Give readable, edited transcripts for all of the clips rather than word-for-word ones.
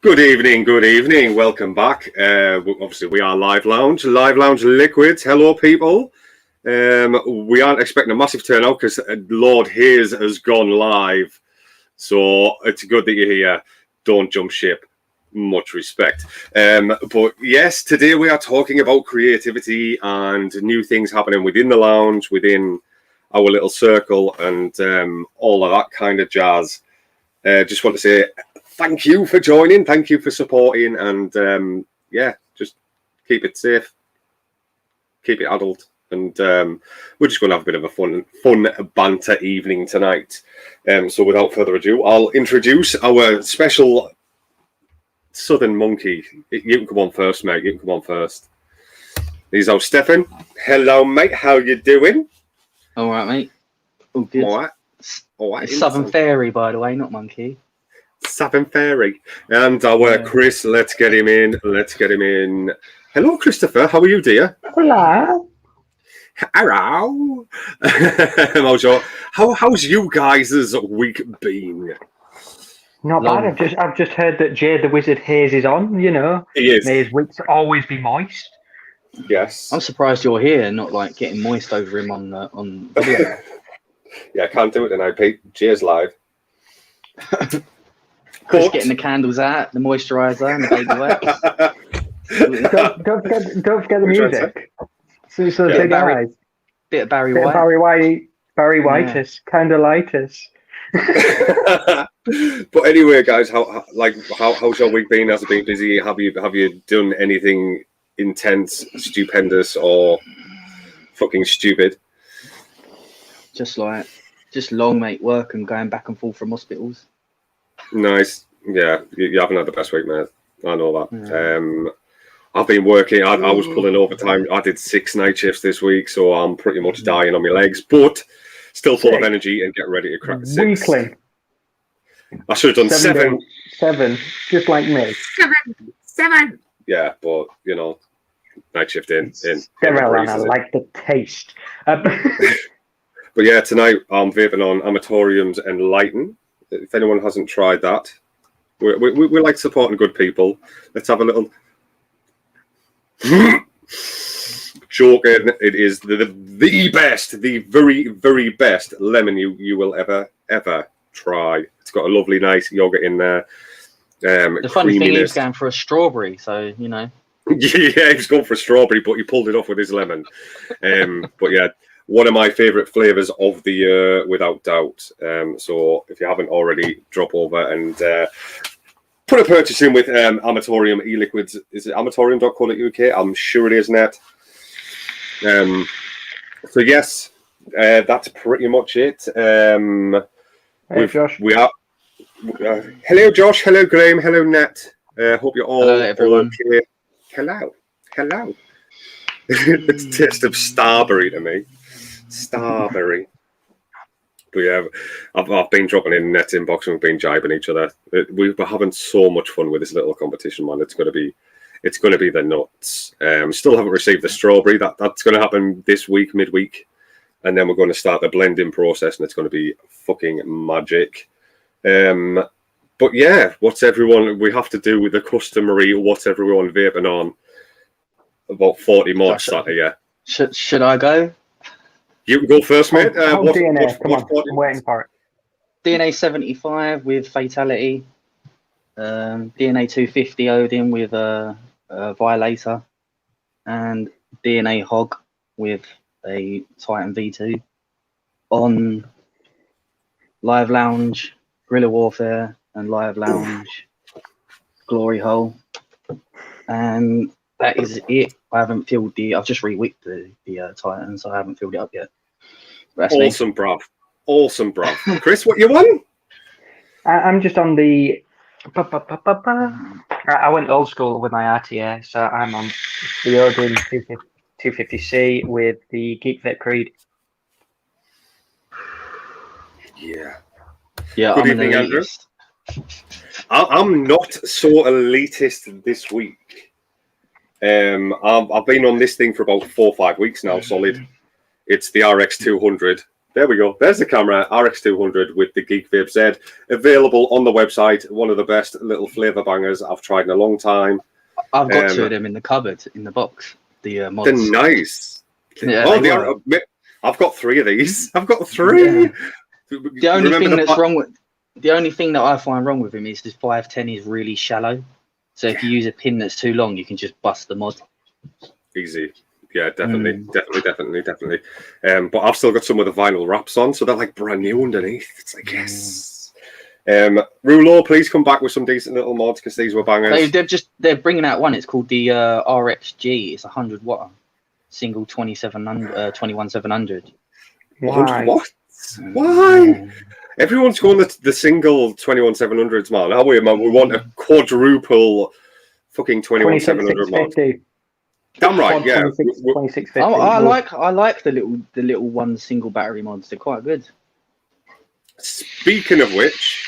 Good evening. Welcome back. Obviously, we are Live Lounge Liquids. Hello, people. We aren't expecting a massive turnout because Lord Hayes has gone live. So it's good that you're here. Don't jump ship. Much respect. But yes, today we are talking about creativity and new things happening within the lounge, within our little circle, and all of that kind of jazz. Just want to say thank you for joining. Thank you for supporting. And just keep it safe. Keep it adult. And we're just going to have a bit of a fun banter evening tonight. So without further ado, I'll introduce our special Southern Monkey. You can come on first, mate. You can come on first. He's our Stefan. Hello, mate. How you doing? All right, mate. All good. All right. It's Southern Fairy, by the way, not Monkey. Southern Fairy. And our Chris, let's get him in. Hello, Christopher. How are you, dear? Hello. How's you guys' week been? Not bad. I've just heard that Jay the Wizard Hayes is on. You know, he is. May his weeks always be moist. Yes. I'm surprised you're here, not like getting moist over him on video. Yeah, I can't do it tonight, Pete. Jay's live. Chris getting the candles out, the moisturiser, and the baby wipes. don't forget the music. So bit of Barry White. Barry Whiteist, candleitis. But anyway, guys, how's your week been? Has it been busy? Have you done anything intense, stupendous, or fucking stupid? Just long, mate, work and going back and forth from hospitals. Nice. Yeah, you haven't had the best week, mate. I know that. Yeah. I've been working. I was pulling overtime. I did 6 night shifts this week, so I'm pretty much dying on my legs, but still full of energy and getting ready to crack 6. Weekly. I should have done 7. 7, just like me. 7. Yeah, but you know, night shift in. I like the taste. But yeah, tonight I'm vaping on Amatorium's Enlighten. If anyone hasn't tried that, we like supporting good people. Let's have a little joking. It is the best, the very, very best lemon you will ever try. It's got a lovely, nice yogurt in there. The funny thing is, going for a strawberry, so you know. Yeah, he's going for a strawberry, but he pulled it off with his lemon. But yeah, one of my favourite flavours of the year, without doubt. So if you haven't already, drop over and put a purchase in with Amatorium e-liquids. Is it amatorium.co.uk? I'm sure it is, Net. So yes, that's pretty much it. Hey, Josh. We are. Hello, Josh. Hello, Graham. Hello, Net. Hope you're all okay. Hello. It's a taste of starberry to me. Starberry. But yeah, I've been dropping in Net inbox and we've been jibing each other. We're having so much fun with this little competition, man. It's going to be the nuts. Still haven't received the strawberry. That's going to happen this week, midweek, and then we're going to start the blending process, and it's going to be fucking magic. But yeah, we have to do with the customary what's everyone vaping on. About 40 more starter, yeah. Should I go? You can go first, mate. DNA, come on, I'm waiting for it. DNA 75 with Fatality. DNA 250 Odin with Violator. And DNA Hog with a Titan V2. On Live Lounge, Guerrilla Warfare, and Live Lounge, Glory Hole. And that is it. I haven't filled I've just re-wicked the Titan, so I haven't filled it up yet. Awesome, bruv. Chris, what you want? I'm just on the... I went old school with my RTA, so I'm on the Odin 250C with the Geek Vape Creed. Yeah. Good evening, Andrew. I'm not so elitist this week. I've been on this thing for about 4 or 5 weeks now, solid. It's the RX200. There we go. There's the camera, RX200 with the Geek Vape Z, available on the website. One of the best little flavour bangers I've tried in a long time. I've got two of them in the cupboard, in the box. The mods. They're nice. Yeah, I've got 3 of these. I've got 3. Yeah. The only thing that I find wrong with him is the 510 is really shallow. So if you use a pin that's too long, you can just bust the mod. Easy. Yeah, definitely. But I've still got some of the vinyl wraps on, so they're like brand new underneath. It's like, yes. Rulo, please come back with some decent little mods, because these were bangers. They're bringing out one. It's called the RXG. It's 100 watt, single 21700. Why? What? Why? Everyone's going the single 21700s, man. How we want a quadruple fucking 21700 mod. Damn right, yeah. 2650. I like the little one single battery mods. They're quite good. Speaking of which,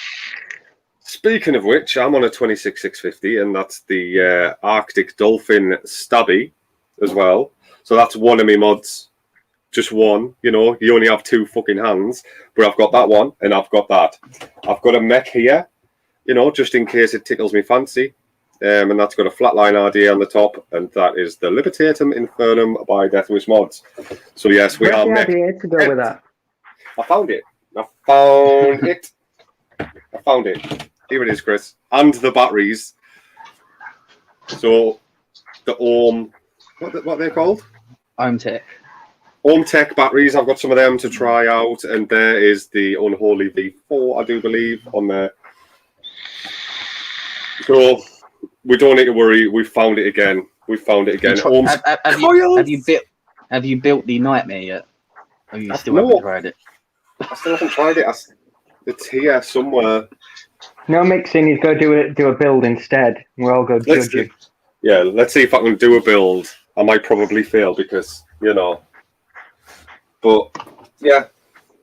I'm on a 26650, and that's the Arctic Dolphin Stabby as well. So that's one of my mods. Just one, you only have 2 fucking hands, but I've got that one and I've got that. I've got a mech here, just in case it tickles me fancy. And that's got a flatline RDA on the top, and that is the Libertatum Infernum by Deathwish Mods. So yes, we are mech. RDA to go with that? I found it. Here it is, Chris. And the batteries. So the Ohm, what are they called? Ohm Tech batteries. I've got some of them to try out, and there is the Unholy V4, I do believe, on there. So we don't need to worry. We found it again. Have you built the Nightmare yet? Or you still haven't tried it? I still haven't tried it. It's here somewhere. No mixing. He's got to do a build instead. We're all going to judge you. Yeah, let's see if I can do a build. I might probably fail because But yeah,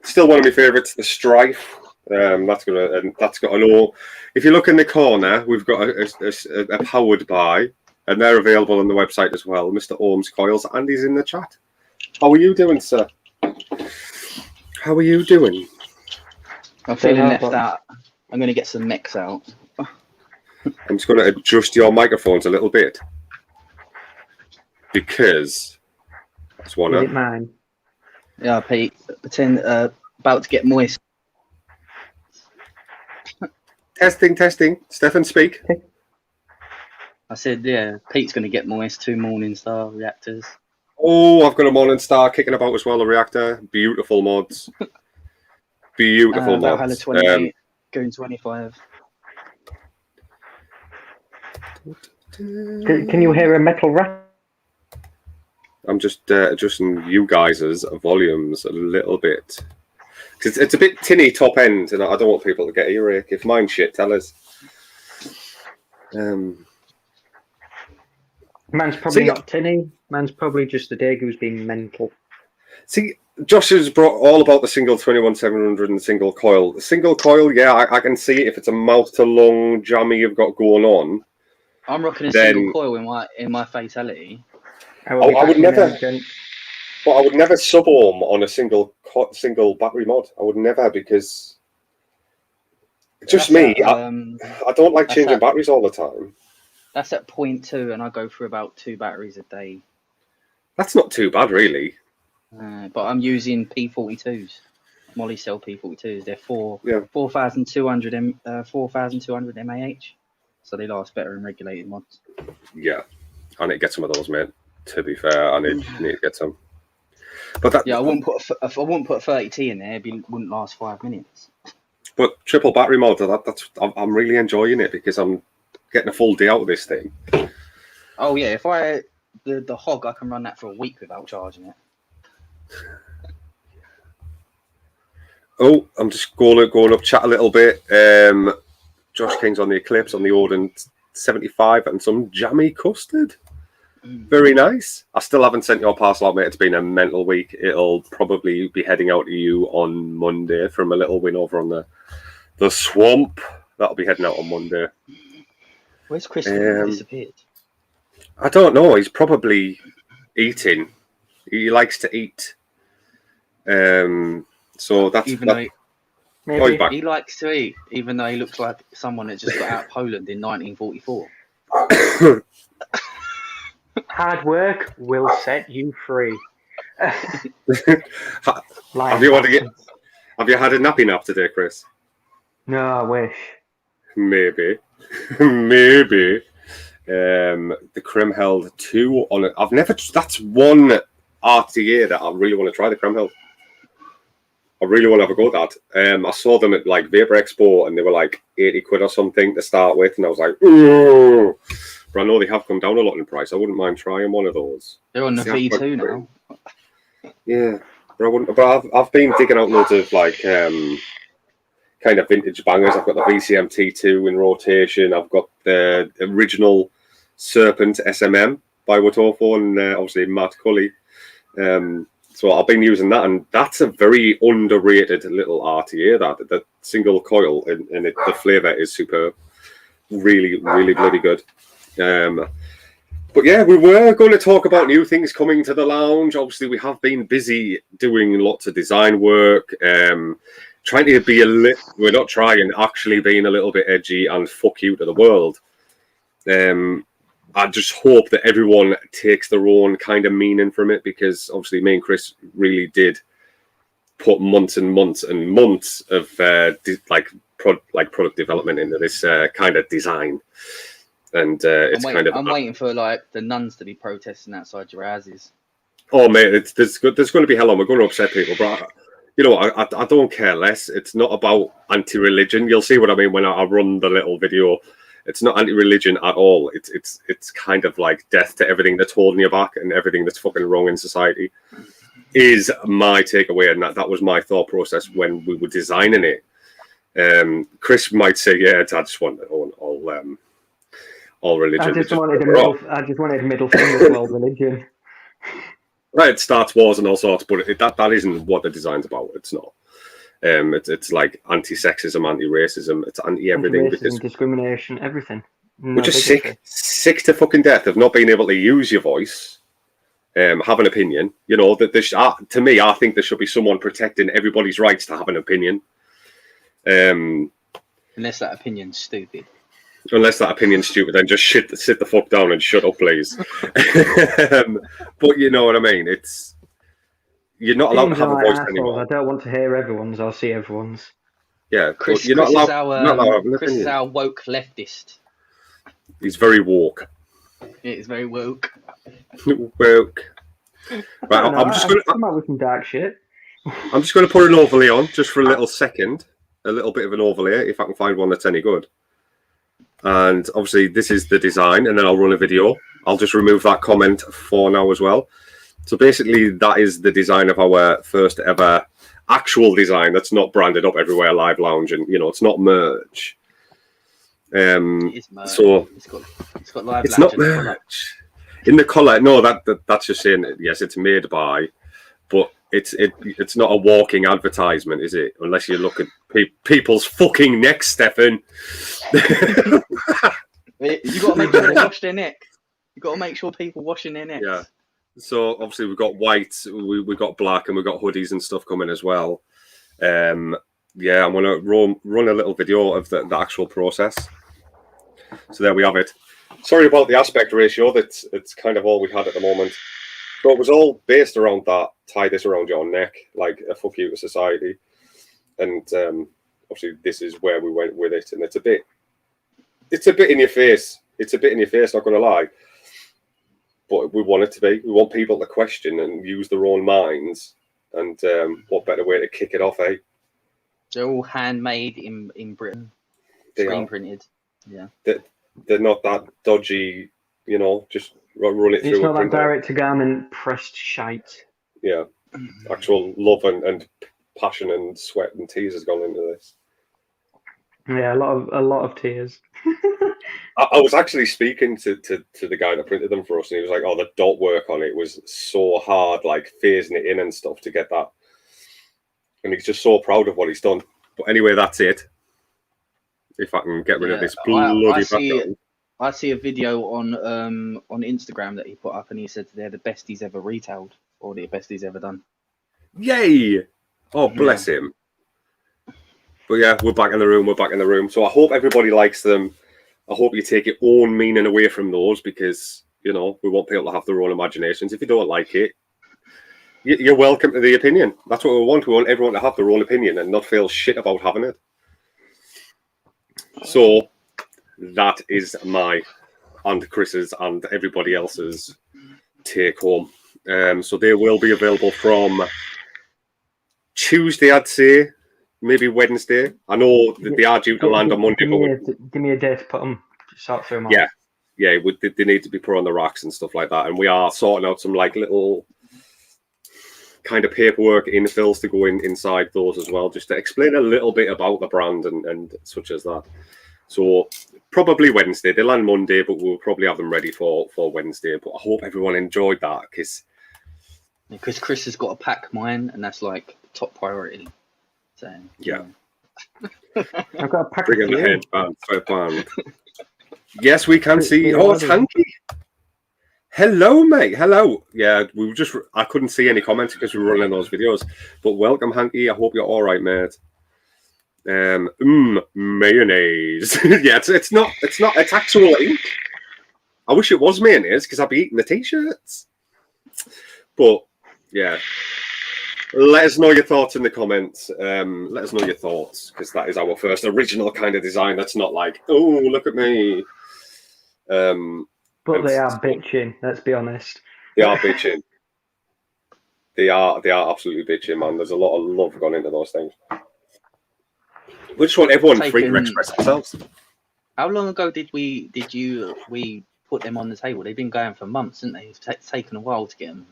still one of my favourites, the Strife. That's got an O. If you look in the corner, we've got a powered by, and they're available on the website as well. Mr. Ohm's Coils, and he's in the chat. How are you doing, sir? How are you doing? I'm feeling left out. I'm going to get some mechs out. I'm just going to adjust your microphones a little bit because that's one Is it mine? Yeah, Pete. Pretend about to get moist. Testing. Stefan, speak. I said, yeah, Pete's going to get moist. 2 Morningstar reactors. Oh, I've got a Morningstar kicking about as well, a reactor. Beautiful mods. Beautiful mods. Valhalla 28, going 25. Can you hear a metal rap? I'm just adjusting you guys' volumes a little bit. It's a bit tinny top end, and I don't want people to get earache. If mine's shit, tell us. Man's probably not tinny. Man's probably just the Dago's being mental. See, Josh has brought all about the single 21700 and the single coil. The single coil, yeah, I can see if it's a mouth to lung jammy you've got going on. I'm rocking a single coil in my Fatality. I would never sub ohm on a single battery mod. I would never, because just me. I don't like changing batteries all the time. That's at 0.2, and I go through about 2 batteries a day. That's not too bad, really. But I'm using P42s, Molly Cell P42s. They're 4,200 mAh, so they last better in regulated mods. Yeah, I need to get some of those, mate. To be fair, I need to get some. But that, I wouldn't put a 30T in there. It wouldn't last 5 minutes. But triple battery mod, I'm really enjoying it because I'm getting a full day out of this thing. Oh yeah, if the Hog, I can run that for a week without charging it. Oh, I'm just going up chat a little bit. Josh King's on the Eclipse on the Odin 75 and some jammy custard. Very nice. I still haven't sent your parcel out, mate. It's been a mental week. It'll probably be heading out to you on Monday from a little win over on the swamp. That'll be heading out on Monday. Where's Chris? Disappeared. I don't know. He's probably eating. He likes to eat. So that's Even that. though Oh, he's back. he likes to eat, even though he looks like someone that just got out of Poland in 1944. Hard work will set you free. Have you had a nappy nap today, Chris? No, I wish. Maybe. Maybe. The Creme held 2 on it. That's one RTA that I really want to try, the Creme held. I really want to have a go at that. I saw them at like Vapor Expo and they were like 80 quid or something to start with, and I was like, ooh. But I know they have come down a lot in price. I wouldn't mind trying one of those. They're on the V2 now. Yeah, but I've been digging out loads of like kind of vintage bangers. I've got the VCM T2 in rotation. I've got the original Serpent SMM by Watofo and obviously Matt Cully. So I've been using that, and that's a very underrated little RTA. That single coil, and the flavour is superb. Really, really bloody good. But yeah, we were going to talk about new things coming to the lounge. Obviously, we have been busy doing lots of design work, trying to be we're not trying, actually being a little bit edgy and fuck you to the world. I just hope that everyone takes their own kind of meaning from it, because obviously me and Chris really did put months and months and months of product development into this kind of design. And I'm waiting for like the nuns to be protesting outside your houses. Oh mate, there's going to be hell on. We're going to upset people, but you know, I don't care less. It's not about anti-religion. You'll see what I mean when I run the little video. It's not anti-religion at all. It's kind of like death to everything that's holding you back and everything that's fucking wrong in society. Is my takeaway, and that was my thought process when we were designing it. Chris might say, "Yeah, I just want all religion." I just wanted middle finger to all religion. Right, it starts wars and all sorts, but that isn't what the design's about. It's not. It's like anti-sexism, anti-racism, it's anti-everything, because discrimination, everything. We're just sick to fucking death of not being able to use your voice, have an opinion. You know, that to me, I think there should be someone protecting everybody's rights to have an opinion. Unless that opinion's stupid. Unless that opinion's stupid, then just sit the fuck down and shut up, please. But you know what I mean. You're not allowed to have a voice anymore. I don't want to hear everyone's. I'll see everyone's. Yeah, Chris, you're not allowed. Chris is our woke leftist. He's very woke. Yeah, he's very woke. Woke. Right, I'm just going to come out with some dark shit. I'm just going to put an overlay on just for a little second, a little bit of an overlay, if I can find one that's any good. And obviously, this is the design, and then I'll run a video. I'll just remove that comment for now as well. So basically, that is the design of our first ever actual design that's not branded up everywhere, Live Lounge, and you know, it's not merch. It is merch. So it's got Live it's Lounge not merch. In the colour, no, that's just saying yes, it's made by, but it's not a walking advertisement, is it? Unless you look at people's fucking necks, Stefan. You got to make sure they wash their neck. You got to make sure people washing their necks. Yeah. So obviously we've got white, we've got black, and we've got hoodies and stuff coming as well. Yeah, I'm gonna run a little video of the actual process. So there we have it. Sorry about the aspect ratio. It's kind of all we had at the moment. So it was all based around that. Tie this around your neck, like a fuck you to society. And obviously this is where we went with it, and it's a bit in your face. It's a bit in your face, not gonna lie. But we want it to be. We want people to question and use their own minds. And what better way to kick it off, eh? They're all handmade in Britain. Screen printed. Yeah. They're not that dodgy, you know, just run it through. It's not that direct-to-garment pressed shite. Yeah. Actual love and passion and sweat and tears has gone into this. Yeah, a lot of tears. I was actually speaking to the guy that printed them for us, and he was like, "Oh, the dot work on it was so hard, like phasing it in and stuff to get that." And he's just so proud of what he's done. But anyway, that's it. If I can get rid of this bloody background. I see a video on Instagram that he put up, and he said they're the best he's ever retailed, or the best he's ever done. Yay! Oh, bless him. But yeah, we're back in the room. We're back in the room. So I hope everybody likes them. I hope you take your own meaning away from those because, we want people to have their own imaginations. If you don't like it, you're welcome to the opinion. That's what we want. We want everyone to have their own opinion and not feel shit about having it. So that is my and Chris's and everybody else's take home. So they will be available from Tuesday, I'd say, maybe Wednesday. I know that they are due to land on Monday. Give me a day to put them, sort through them all. Yeah, they need to be put on the racks and stuff like that. And we are sorting out some little kind of paperwork infills to go inside those as well, just to explain a little bit about the brand and such as that. So probably Wednesday. They land Monday, but we'll probably have them ready for Wednesday. But I hope everyone enjoyed that because Chris has got to pack mine, and that's like top priority. So yeah. I've got a pack. Bring in the headband. Yes, we can see. Oh, it's Hanky. Hello, mate. Hello. Yeah, I couldn't see any comments because we were running those videos. But welcome, Hanky. I hope you're all right, mate. Mayonnaise. Yeah, it's not. It's actual ink. I wish it was mayonnaise because I'd be eating the t-shirts. But yeah, let us know your thoughts in the comments. Let us know your thoughts because that is our first original kind of design. That's not like, oh, look at me. But they are bitching. Let's be honest. They are bitching. They are absolutely bitching, man. There's a lot of love gone into those things. We just want everyone free to express themselves. How long ago did we put them on the table? They've been going for months, haven't they? It's taken a while to get them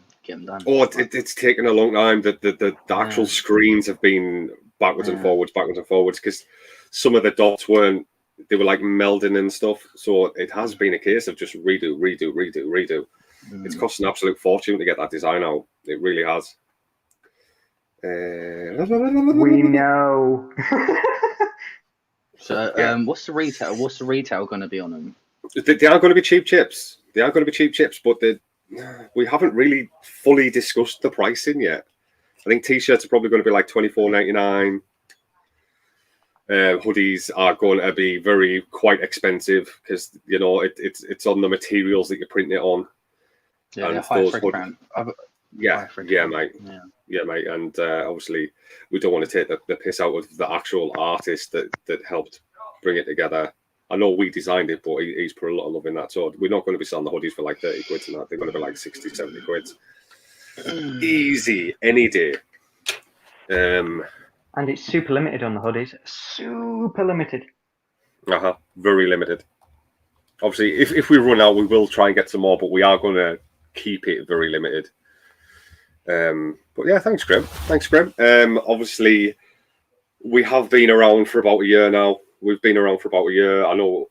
done. Oh, it's taken a long time. The actual screens have been backwards and forwards because some of the dots weren't. They were like melding and stuff. So it has been a case of just redo. It's cost an absolute fortune to get that design out. It really has. We know. So, what's the retail going to be on them? They are going to be cheap chips. But we haven't really fully discussed the pricing yet. I think t-shirts are probably going to be like $24.99. Hoodies are going to be quite expensive because it's on the materials that you print it on. Yeah, and high print. Yeah, mate. Yeah, mate. And obviously, we don't want to take the piss out of the actual artist that helped bring it together. I know we designed it, but he's put a lot of love in that. So we're not going to be selling the hoodies for like 30 quid and that. They're going to be like 60, 70 quid. Easy, any day. And it's super limited on the hoodies. Super limited. Very limited. Obviously, if we run out, we will try and get some more, but we are going to keep it very limited. But yeah, thanks, Grim. Obviously, we have been around for about a year now. We've been around for about a year. I know,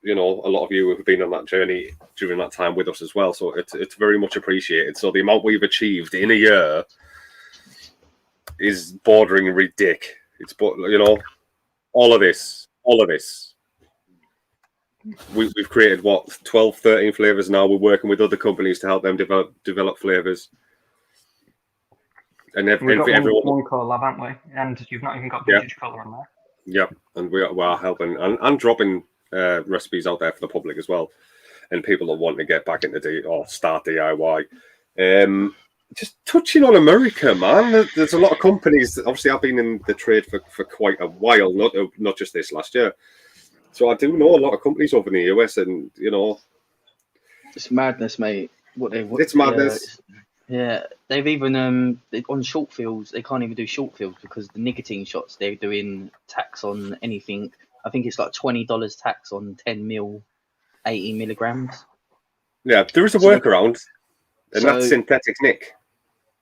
a lot of you have been on that journey during that time with us as well. So it's very much appreciated. So the amount we've achieved in a year is bordering ridiculous. It's all of this. We've created 12, 13 flavors now. We're working with other companies to help them develop flavors. And we've got one collab, haven't we? And you've not even got vintage colour on there. Yep, and we are helping and dropping recipes out there for the public as well, and people that want to get back into or start DIY. Just touching on America, man. There's a lot of companies. Obviously, I've been in the trade for quite a while, not just this last year. So I do know a lot of companies over in the US, and it's madness, mate. It's madness. Yeah, they've even on short fields they can't even do short fields because the nicotine shots they're doing tax on anything. I think it's like $20 tax on 10 mil, 80 milligrams. Yeah, there is a workaround, and that's synthetic nic.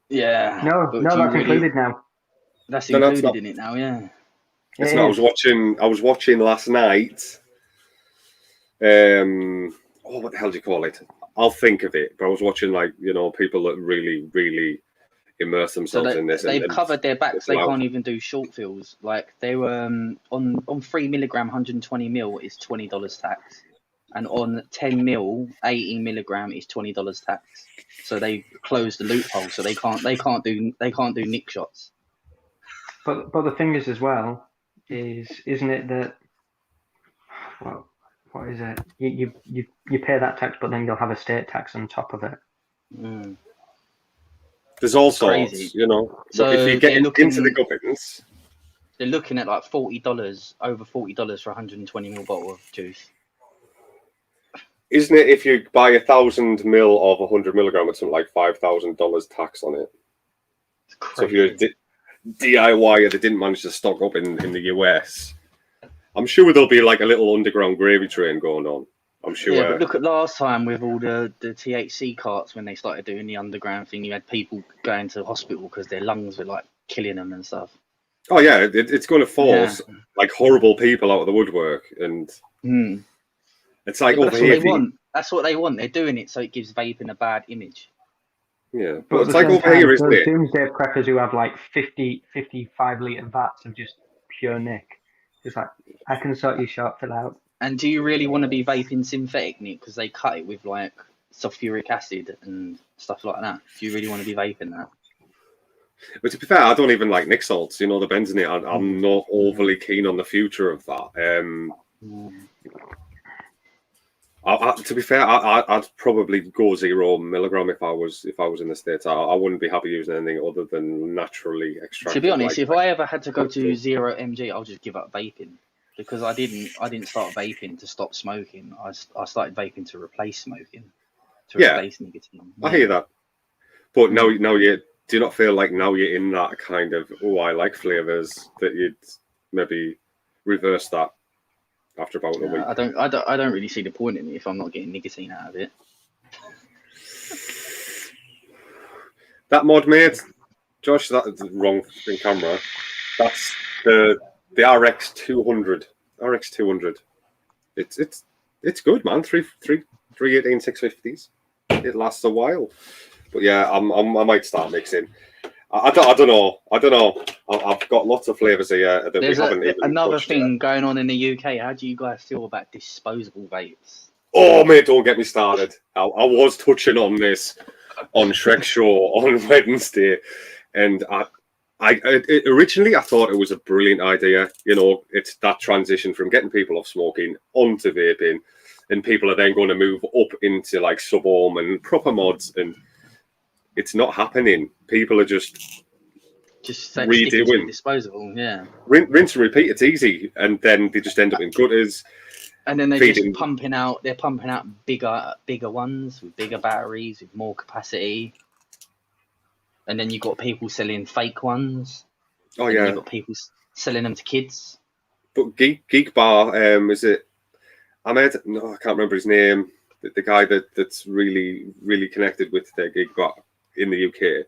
Yeah, no, that's included now. That's included in it now. Yeah. It's not. I was watching last night. What the hell do you call it? I'll think of it. But I was watching people that really, really immerse themselves in this. They've covered their backs. They can't even do short fills. Like they were on 3 milligram, 120 mil is $20 tax, and on 10 mil, 80 milligram is $20 tax. So they closed the loophole. So they can't do nick shots. But the thing is as well isn't it that what is it? You pay that tax, but then you'll have a state tax on top of it. Mm. There's all It's crazy. sorts, you know. So Look, if you get they're looking, into the gubbins, they're looking at like $40, over $40 for 120ml bottle of juice. isn't it? If you buy 1,000 ml of 100 milligram, it's something like $5,000 tax on it. It's crazy. So if you're a DIY that didn't manage to stock up in the US, I'm sure there'll be like a little underground gravy train going on. I'm sure. Yeah, but look at last time with all the THC carts when they started doing the underground thing. You had people going to hospital because their lungs were like killing them and stuff. Oh yeah, it's going to force like horrible people out of the woodwork, and it's like Yeah, over that's here. what they want. That's what they want. They're doing it so it gives vaping a bad image. Yeah, But it's like over here, isn't it? Doomsday preppers who have like 55 litre vats of just pure nick. Just like, I can sort you short, fill out. And do you really want to be vaping synthetic, Nick? Because they cut it with like sulfuric acid and stuff like that. Do you really want to be vaping that? But to be fair, I don't even like Nick salts. You know, the benzene. I'm not overly keen on the future of that. To be fair, I'd probably go 0 milligram if I was in the States. I wouldn't be happy using anything other than naturally extracted. To be honest, if I ever had to go to 0 mg, I'll just give up vaping. Because I didn't start vaping to stop smoking. I started vaping to replace smoking, to replace nicotine. I hear that. But now you do not feel like now you're in that kind of I like flavors that you'd maybe reverse that after about a week. I don't really see the point in it if I'm not getting nicotine out of it. That mod, mate, Josh, that's wrong in camera. That's the RX 200. RX 200. It's good, man. 318 650s. It lasts a while. But yeah, I might start mixing. I don't know. I've got lots of flavors here that There's we haven't even another touched thing yet. going on in the UK. How do you guys feel about disposable vapes? Oh, mate, don't get me started. I was touching on this on Shrek Show on Wednesday, and originally I thought it was a brilliant idea. You know, it's that transition from getting people off smoking onto vaping, and people are then going to move up into like sub-ohm and proper mods, and it's not happening. People are just redoing disposable, yeah. Rinse and repeat. It's easy, and then they just end up in gutters. And then they're just pumping out bigger ones with bigger batteries with more capacity. And then you've got people selling fake ones. Oh yeah. You've got people selling them to kids. But Geek Bar, is it Ahmed? No, I can't remember his name. The guy that's really, really connected with the Geek Bar in the UK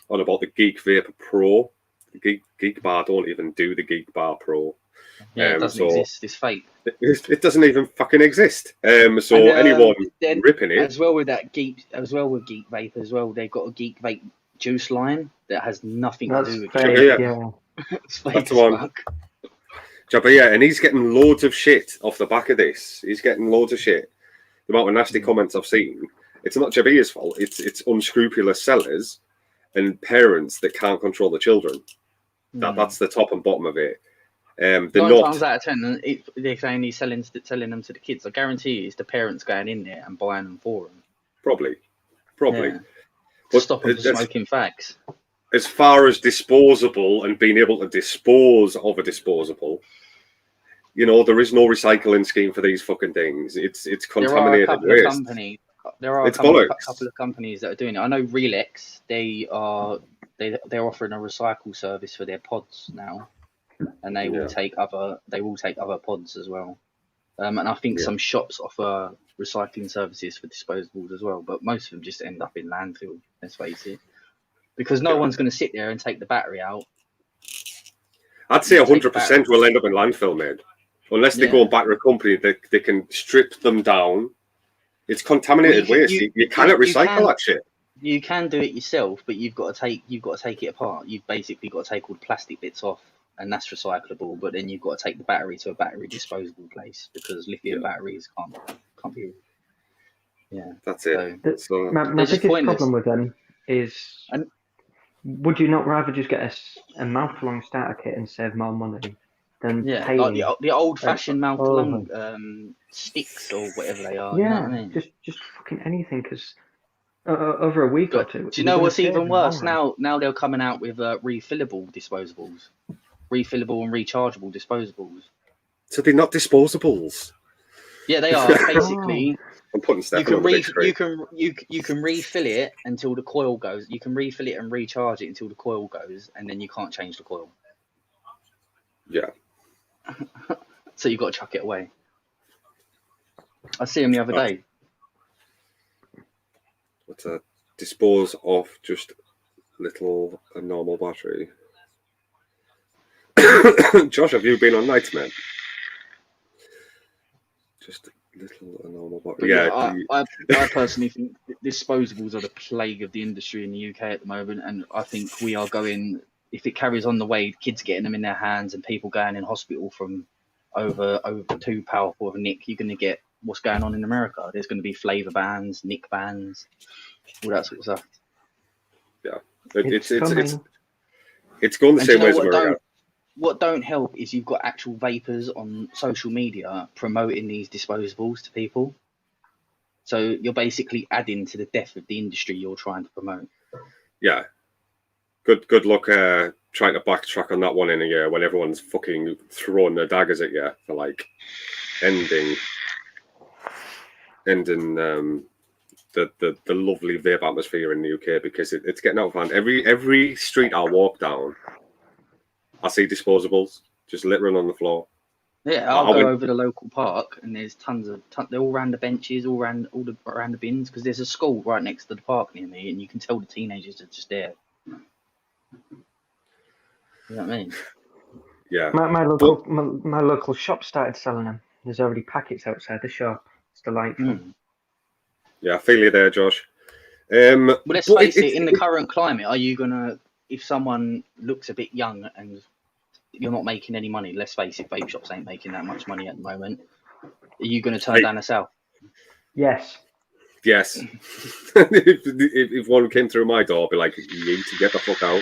on about the Geek Vapor Pro. The Geek Bar don't even do the Geek Bar Pro. Yeah, it doesn't exist. It's fake. It doesn't even fucking exist. Anyone ripping it. As well with Geek Vape as well, they've got a Geek Vape juice line that has nothing to do with fake, It's fake That's the one. But yeah, and he's getting loads of shit off the back of this. He's getting loads of shit. The amount of nasty comments I've seen. It's not Jabia's fault. It's unscrupulous sellers and parents that can't control the children. That's the top and bottom of it. Nine times out of 10, they're saying he's selling them to the kids. I guarantee you, it's the parents going in there and buying them for them. Probably. Yeah. But stop them from smoking fags. As far as disposable and being able to dispose of a disposable, you know, there is no recycling scheme for these fucking things. It's contaminated waste. There are a couple of companies that are doing it. I know Relax. They're offering a recycle service for their pods now, and they will take other pods as well. And I think some shops offer recycling services for disposables as well. But most of them just end up in landfill. Let's face it, because no one's going to sit there and take the battery out. I'd say 100% will end up in landfill, mate. Unless they go back to a company that they can strip them down. It's contaminated waste. You cannot recycle that shit. You can do it yourself, but you've got to take it apart. You've basically got to take all the plastic bits off, and that's recyclable. But then you've got to take the battery to a battery disposable place because lithium batteries can't be. Yeah, that's it. My biggest problem with them is Would you not rather just get a mouth-along starter kit and save more money than Yeah, paying? like the old-fashioned mount oh, along sticks or whatever they are. You know what I yeah, mean? just fucking anything, because over a week or But two, do you you're know going to what's save even in the long worse? run. Now they're coming out with refillable disposables, refillable and rechargeable disposables. So they're not disposables. Yeah, they are. Oh, Basically, I'm putting you Stefan can on the big screen. you can refill it until the coil goes. You can refill it and recharge it until the coil goes, and then you can't change the coil. Yeah. So you've got to chuck it away. I see them the other day. What's a dispose of just a normal battery? Josh, have you been on nights, man? Just a normal battery. But Yeah. I personally think that disposables are the plague of the industry in the UK at the moment, and I think we are going. If it carries on the way, kids getting them in their hands and people going in hospital from over too powerful of a nick, you're going to get what's going on in America. There's going to be flavor bans, nick bans, all that sort of stuff. Yeah. it's coming. It's going the And same you know way as what America. what don't help is you've got actual vapors on social media promoting these disposables to people. So you're basically adding to the death of the industry you're trying to promote. Yeah. Good luck trying to backtrack on that one in a year when everyone's fucking throwing their daggers at you for like ending the lovely vape atmosphere in the UK, because it's getting out of hand. Every street I walk down, I see disposables just littering on the floor. Yeah, I'll go over the local park and there's they're all around the benches, all around the bins, because there's a school right next to the park near me, and you can tell the teenagers are just there. You know what I mean? Yeah. My local shop started selling them. There's already packets outside the shop. It's delightful. Yeah, I feel you there, Josh. Well, let's face it, in the current climate, are you gonna, if someone looks a bit young and you're not making any money, let's face it, vape shops ain't making that much money at the moment, are you going to turn down a sale? Yes. If one came through my door, I'd be like, you need to get the fuck out.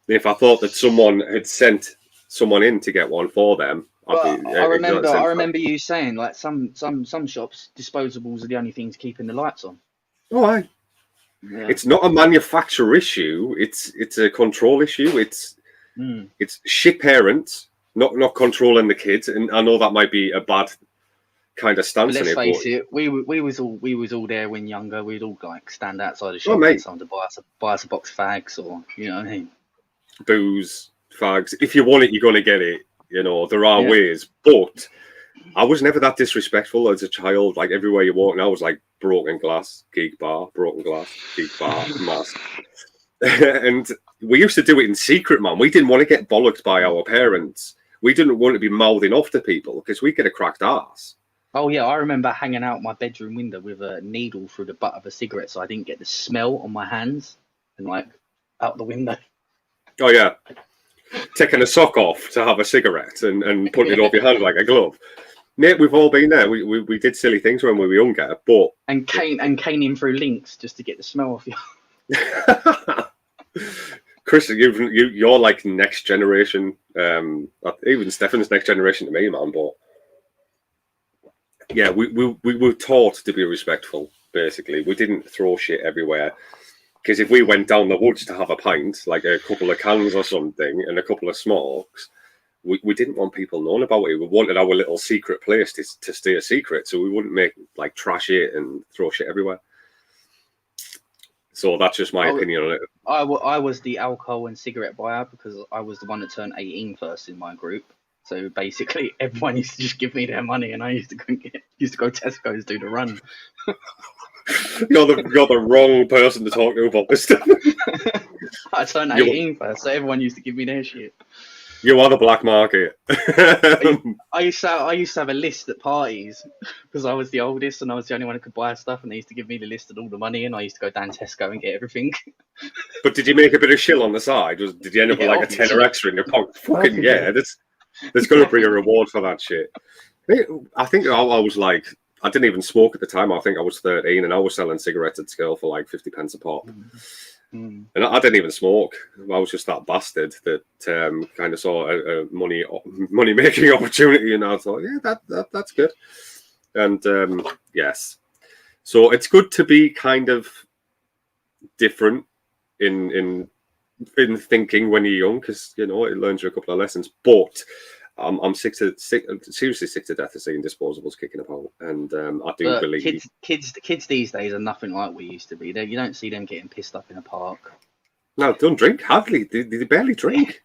If I thought that someone had sent someone in to get one for them, I remember you saying, like, some shops, disposables are the only things keeping the lights on. Oh, aye. Yeah. It's not a manufacturer issue. It's a control issue. It's shit parents not controlling the kids, and I know that might be a bad kind of stance. But let's face it, we was all there when younger. We'd all like stand outside the shop and someone to buy us a box of fags, or you know what I mean, booze, fags. If you want it, you're gonna get it. You know, there are ways, but I was never that disrespectful as a child. Like everywhere you walk now, I was like broken glass, geek bar, broken glass, geek bar, mask. And we used to do it in secret, man. We didn't want to get bollocked by our parents. We didn't want to be mouthing off to people because we get a cracked ass. Oh yeah, I remember hanging out my bedroom window with a needle through the butt of a cigarette so I didn't get the smell on my hands and like out the window. Oh yeah. Taking a sock off to have a cigarette and putting it off your hand like a glove. Mate, we've all been there. We did silly things when we were younger, but caning through links just to get the smell off you. Chris, you're like next generation. Even Stefan's next generation to me, man. But yeah, we were taught to be respectful. Basically, we didn't throw shit everywhere. Because if we went down the woods to have a pint, like a couple of cans or something, and a couple of smokes, we didn't want people knowing about it. We wanted our little secret place to stay a secret, so we wouldn't make like trash it and throw shit everywhere. So that's just my opinion on it. I was the alcohol and cigarette buyer because I was the one that turned 18 first in my group. So basically, everyone used to just give me their money, and I used to go Tesco's do the run. You're the wrong person to talk to about this stuff. I turned 18 first, so everyone used to give me their shit. You are the black market. I used to have a list at parties because I was the oldest and I was the only one who could buy stuff, and they used to give me the list of all the money, and I used to go down Tesco and get everything. But did you make a bit of shill on the side? Did you end up with like a tenner extra in your pocket? Fucking yeah, there's got to be a reward for that shit. I think I was like, I didn't even smoke at the time. I think I was 13 and I was selling cigarettes at scale for like 50 pence a pop. Mm. And I didn't even smoke. I was just that bastard that kind of saw a money making opportunity, and I thought, yeah, that's good. And yes, so it's good to be kind of different in thinking when you're young, because it learns you a couple of lessons. But I'm seriously sick to death of seeing disposables kicking about, and I do But believe kids these days are nothing like we used to be. You don't see them getting pissed up in a park. no, don't drink hardly. They barely drink.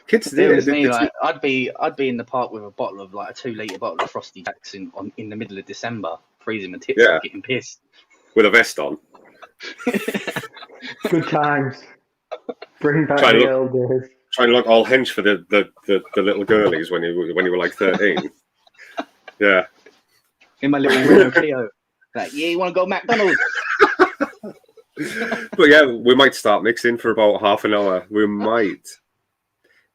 Kids It today, was me. Like I'd be in the park with a bottle of like a 2 litre bottle of Frosty Jacks in the middle of December, freezing my tips off, getting pissed with a vest on. Good times. Bring back Trying the to old days. Trying to look all hench for the little girlies when you were like 13. Yeah. in my little Renault Clio. Like, yeah, you want to go McDonald's? But yeah, we might start mixing for about half an hour. We might.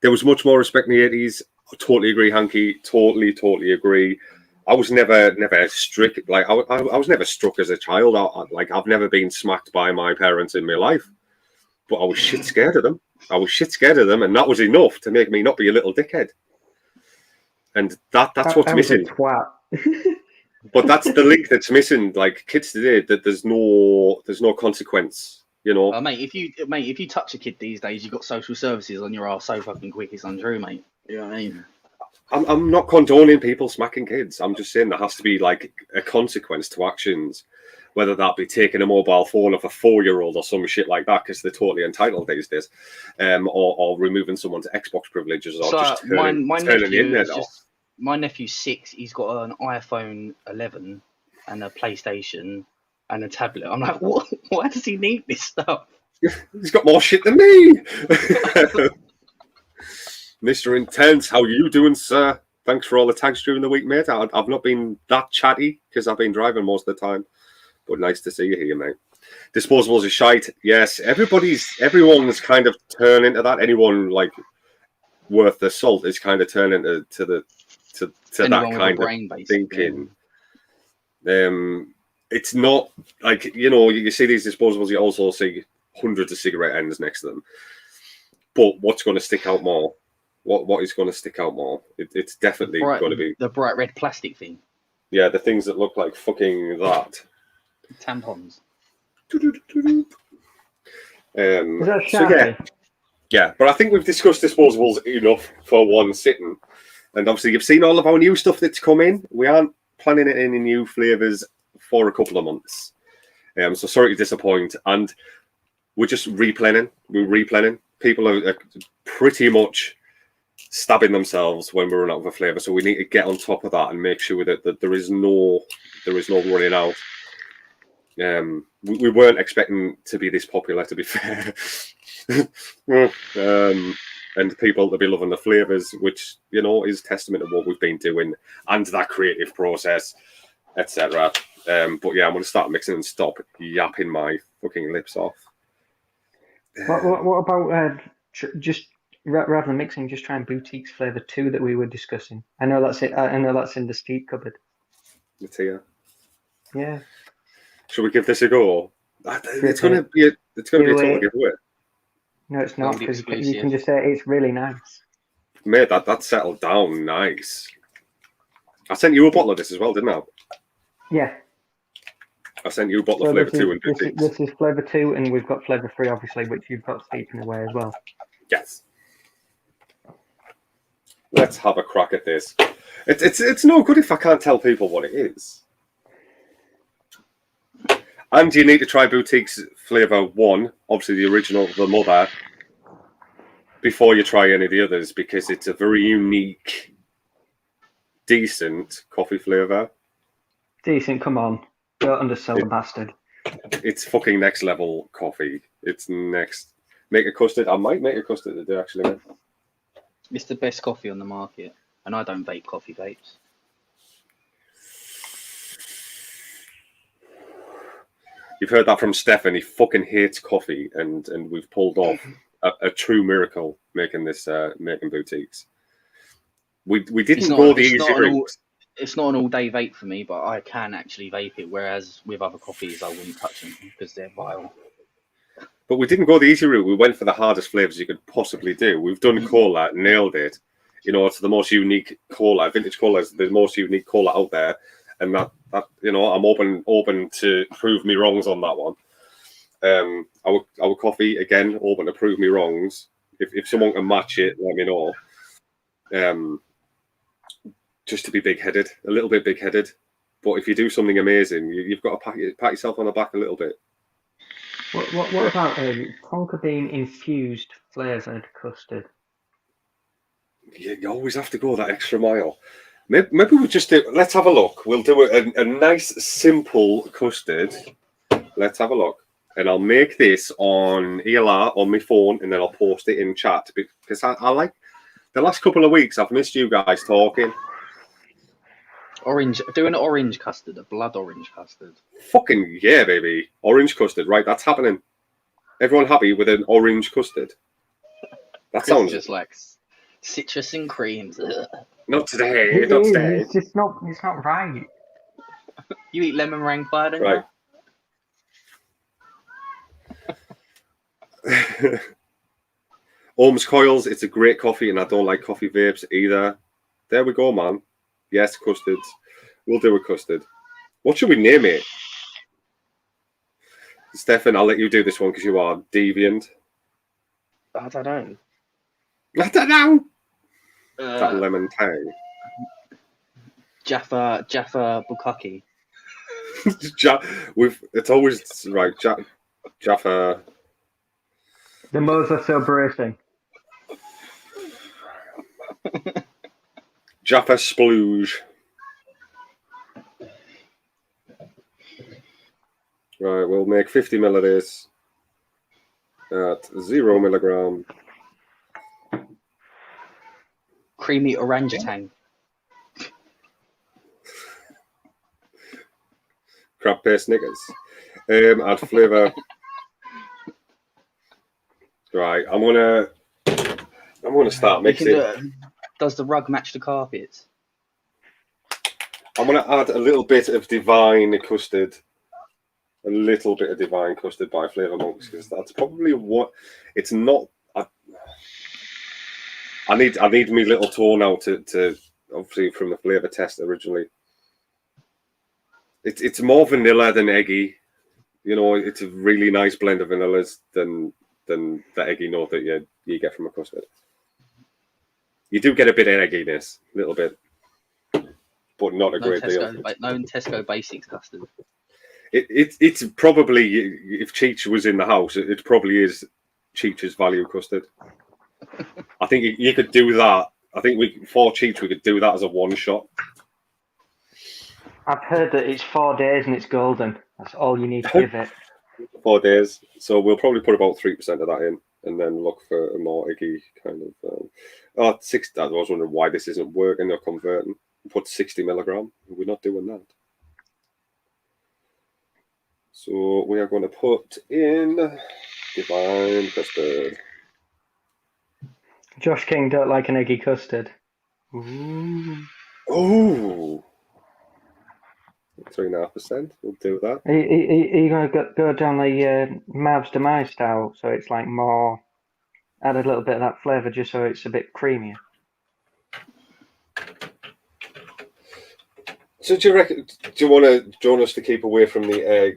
There was much more respect in the 80s. I totally agree, Hanky. Totally agree. I was never strict. Like I was never struck as a child. I've never been smacked by my parents in my life. But I was shit scared of them. And that was enough to make me not be a little dickhead. And that's what's missing. Was a twat. But that's the link that's missing. Like kids today, that there's no consequence. Mate, if you touch a kid these days, you've got social services on your arse so fucking quick, it's untrue, mate. You know what I mean? I'm not condoning people smacking kids. I'm just saying there has to be like a consequence to actions, whether that be taking a mobile phone off a 4-year-old or some shit like that, because they're totally entitled these days, or removing someone's Xbox privileges, or So just turning the internet off. My nephew's 6. He's got an iPhone 11 and a PlayStation and a tablet. I'm like, what? Why does he need this stuff? He's got more shit than me. Mr. Intense, how you doing, sir? Thanks for all the tags during the week, mate. I've not been that chatty because I've been driving most of the time, but nice to see you here, mate. Disposables is shite. Yes, everyone's kind of turned into that. Anyone like worth the salt is kind of turning to that kind of thinking. It's not like you see these disposables. You also see hundreds of cigarette ends next to them. But what's going to stick out more? What is going to stick out more? It's definitely going to be the bright red plastic thing. Yeah, the things that look like fucking that. Tampons. Is that shabby? Yeah, but I think we've discussed disposables enough for one sitting. And obviously you've seen all of our new stuff that's come in. We aren't planning it in any new flavours for a couple of months. So sorry to disappoint. And we're just replanning. We're replanning. People are pretty much stabbing themselves when we run out of a flavour. So we need to get on top of that and make sure that there is no running out. We weren't expecting to be this popular, to be fair. And people to be loving the flavours, which is testament to what we've been doing and that creative process, etc. But yeah, I'm going to start mixing and stop yapping my fucking lips off. What about just rather than mixing, just trying Boutique's flavour 2 that we were discussing? I know that's it. I know that's in the steep cupboard. It's here. Yeah. Should we give this a go? It's going to be a total giveaway. No, it's not, because you can just say it's really nice. Mate, that settled down nice. I sent you a bottle of this as well, didn't I? Yeah. I sent you a bottle of flavour 2 and Boutiques. This is flavour 2, and we've got flavour 3, obviously, which you've got steeping away as well. Yes. Let's have a crack at this. It's no good if I can't tell people what it is. And you need to try Boutique's flavour 1, obviously the original, the mother, before you try any of the others, because it's a very unique, decent coffee flavour. Decent, come on. Don't undersell the bastard. It's fucking next level coffee. It's next. Make a custard. I might make a custard today, actually, mate. It's the best coffee on the market. And I don't vape coffee vapes. You've heard that from Stefan. He fucking hates coffee, and we've pulled off a true miracle making this making Boutiques. We didn't go the easy route. It's not an all-day vape for me, but I can actually vape it. Whereas with other coffees, I wouldn't touch them because they're vile. But we didn't go the easy route. We went for the hardest flavors you could possibly do. We've done cola, nailed it. You know, it's the most unique cola. Vintage cola is the most unique cola out there, and that you know, I'm open to prove me wrongs on that one. Our coffee again, open to prove me wrongs. If someone can match it, let me know. Just to be big-headed, a little bit big-headed. But if you do something amazing, you've got to pat yourself on the back a little bit. What about tonka bean infused flavoured custard? You always have to go that extra mile. Maybe we'll just do. Let's have a look. We'll do a nice, simple custard. Let's have a look, and I'll make this on ELR on my phone, and then I'll post it in chat because I like the last couple of weeks. I've missed you guys talking. Orange, doing an orange custard, a blood orange custard. Fucking yeah, baby. Orange custard, right? That's happening. Everyone happy with an orange custard? That sounds just like citrus and creams. Ugh. Not today. Not today. It's just not. It's not right. You eat lemon meringue pie, don't Right. Ohm's Coils, it's a great coffee, and I don't like coffee vapes either. There we go, man. Yes, custards. We'll do a custard. What should we name it? Stefan, I'll let you do this one because you are deviant. I don't know. I don't know. That lemon tang. Jaffa Bukkake. It's always right. Jaffa. The Moses celebration. Jaffa Splooge. Right, we'll make 50 ml of this at 0 milligram. Creamy orangutan. Crab paste Snickers. Add flavour. Right, I'm gonna start mixing. Does the rug match the carpets? I'm gonna add a little bit of divine custard. A little bit of divine custard by Flavour Monks, because that's probably what it's not. I need my little tour now to obviously from the flavour test originally. It's more vanilla than eggy. You know, it's a really nice blend of vanillas than the eggy note that you get from a custard. You do get a bit of egginess, a little bit, but not a great deal. No Tesco Basics custard. It's probably, if Cheech was in the house, it probably is Cheech's value custard. I think you could do that. I think for Cheech we could do that as a one shot. I've heard that it's 4 days and it's golden. That's all you need to give it. 4 days. So we'll probably put about 3% of that in, and then look for a more eggy kind of. 6. I was wondering why this isn't working or converting. Put 60 milligram. We're not doing that. So we are going to put in divine custard. Josh King don't like an eggy custard. Oh, 3.5%. We'll do that. Are you going to go down the Mavs Demise style, so it's like more, add a little bit of that flavour just so it's a bit creamier? So do you reckon? Do you want us to keep away from the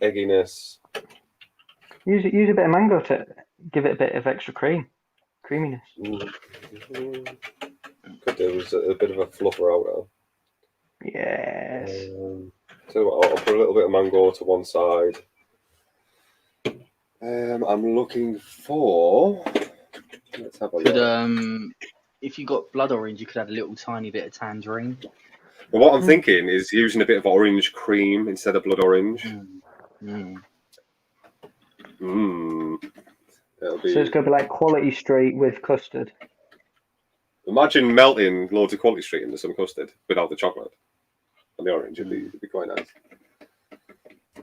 egginess? Use a bit of mango to give it a bit of extra creaminess. Could do a bit of a fluffer out. Yes. So I'll put a little bit of mango to one side. I'm looking for. Let's have a look. If you got blood orange, you could add a little tiny bit of tangerine. But what I'm thinking is using a bit of orange cream instead of blood orange. It'll be... So it's going to be like Quality Street with custard. Imagine melting loads of Quality Street into some custard without the chocolate and the orange. It'd be quite nice.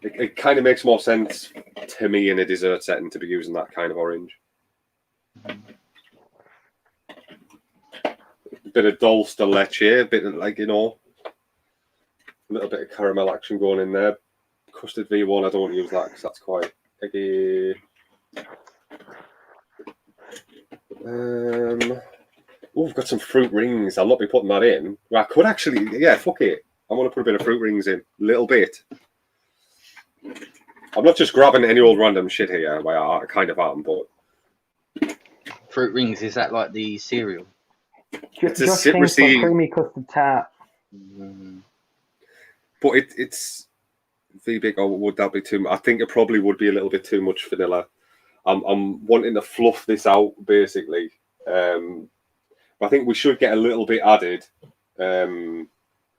It kind of makes more sense to me in a dessert setting to be using that kind of orange. A bit of dulce de leche, a bit of, like, you know, a little bit of caramel action going in there. Custard V1, I don't use that because that's quite Okay. Oh, we've got some fruit rings. I'll not be putting that in. Well, I could actually, yeah, fuck it. I want to put a bit of fruit rings in. A little bit. I'm not just grabbing any old random shit here. Well, I kind of am, but... Fruit rings, is that like the cereal? It's a Josh thinks citrusy... creamy custard tart. But it's... The big, or would that be too much? I think it probably would be a little bit too much vanilla. I'm wanting to fluff this out, basically. I think we should get a little bit added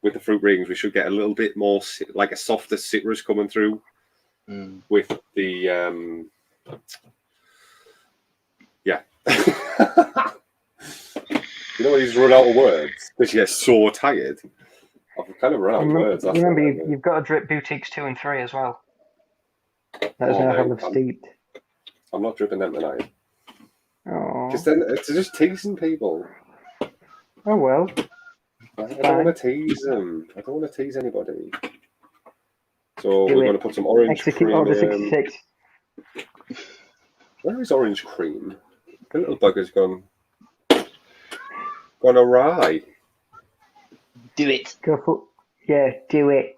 with the fruit rings. We should get a little bit more, like a softer citrus coming through with the, yeah. You know when he's run out of words because you get so tired? I've kind of run out of words. Remember, you've got to drip boutiques 2 and 3 as well. That is now how they've steeped. I'm not dripping them tonight. Oh. Because then it's just teasing people. Oh well. I don't want to tease them. I don't want to tease anybody. So we're going to put some orange cream Order in. 66. Where is orange cream? The little bugger's gone awry. Do it. Go for, yeah, do it.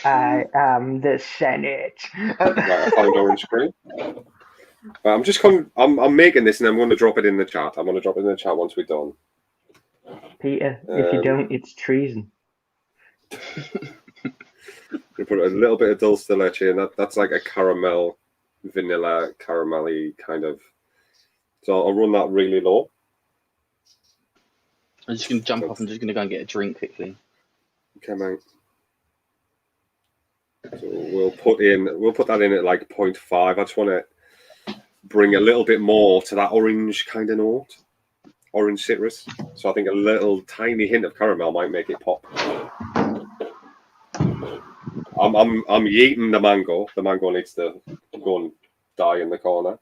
I am the Senate. Right, I found orange cream. I'm making this and I'm going to drop it in the chat. I'm going to drop it in the chat once we're done. Peter, if you don't, it's treason. We put a little bit of dulce de leche in. That's like a caramel, vanilla, caramelly kind of. So I'll run that really low. I'm just going to jump off. I'm just going to go and get a drink quickly. Okay, mate. So we'll put that in at like 0.5. I just want to bring a little bit more to that orange kind of note, orange citrus. So I think a little tiny hint of caramel might make it pop. I'm yeeting the mango. The mango needs to go and die in the corner.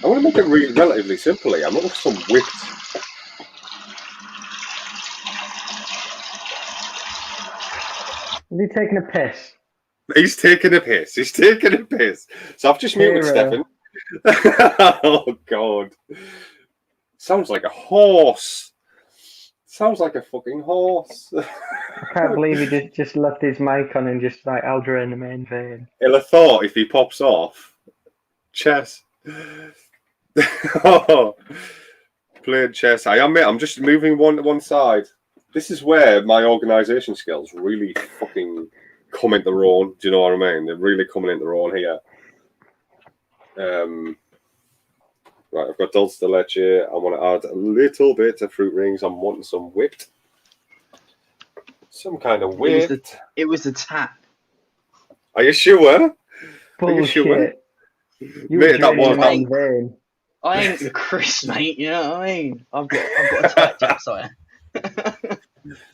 I want to make it relatively simply. I'm looking for some whipped. Is he taking a piss? He's taking a piss. He's taking a piss. So I've just muted Stefan. Oh, God. Sounds like a horse. Sounds like a fucking horse. I can't believe he just left his mic on and just like I'll drain the main vein. He'll have thought if he pops off. Chess. Oh, playing chess. I'm just moving one side. This is where my organisation skills really fucking come into their own. Do you know what I mean? They're really coming into their own here. Right, I've got dulce de leche. I want to add a little bit of fruit rings. I'm wanting some whipped. Some kind of whipped. It was the tap. Are you sure? Bullshit. You mate, that was vein. I ain't Chris, mate. You know what I mean? I've got a tight jump side.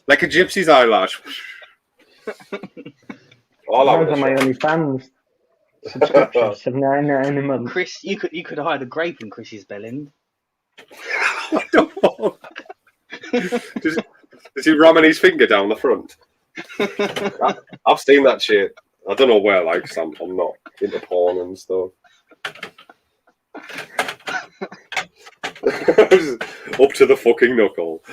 Like a gypsy's eyelash. All I was on my OnlyFans. Subscription $7.99 a month. Chris, you could hide a grape in Chris's bell end. Does he ramming his finger down the front? I've seen that shit. I don't know where, like, cause I'm not into porn and stuff. Up to the fucking knuckle.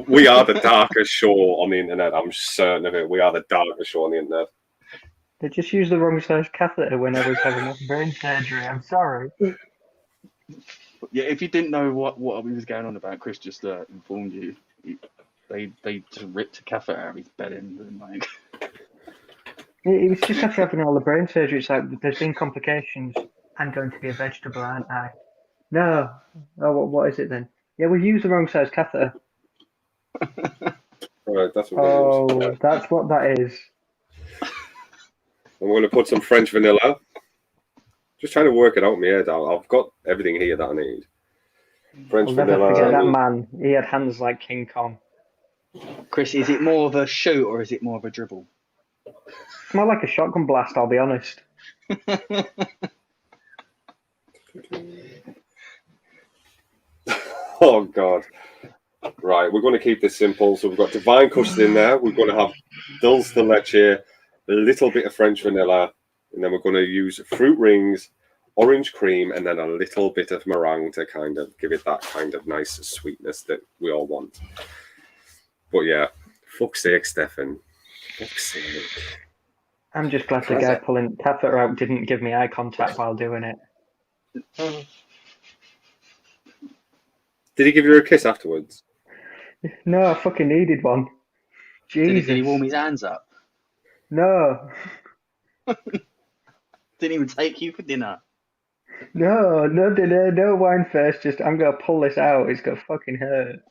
We are the darkest show on the internet. I'm certain of it. We are the darkest show on the internet. They just used the wrong size catheter when I was having brain surgery. I'm sorry. Yeah, if you didn't know what was going on about, Chris just informed you. They just ripped a catheter out of his bed end and like. It was just after having all the brain surgery. It's like there's been complications. I'm going to be a vegetable, aren't I? No. Oh, what is it then? Yeah, we used the wrong size catheter. Right, that's what that's what that is. I'm going to put some French vanilla. Just trying to work it out in my head. I've got everything here that I need. French vanilla. Never forget that man. He had hands like King Kong. Chris, is it more of a shoot or is it more of a dribble? It's more like a shotgun blast, I'll be honest. Oh, God. Right, we're going to keep this simple. So we've got divine custard in there. We're going to have dulce de leche, a little bit of French vanilla, and then we're going to use fruit rings, orange cream, and then a little bit of meringue to kind of give it that kind of nice sweetness that we all want. But yeah, fuck's sake, Stefan. Fuck's sake. I'm just glad the guy pulling catheter out didn't give me eye contact while doing it. Did he give you a kiss afterwards? No, I fucking needed one. Jesus. Did he warm his hands up? No. Didn't even take you for dinner. No dinner, no wine first, just I'm gonna pull this out, it's gonna fucking hurt.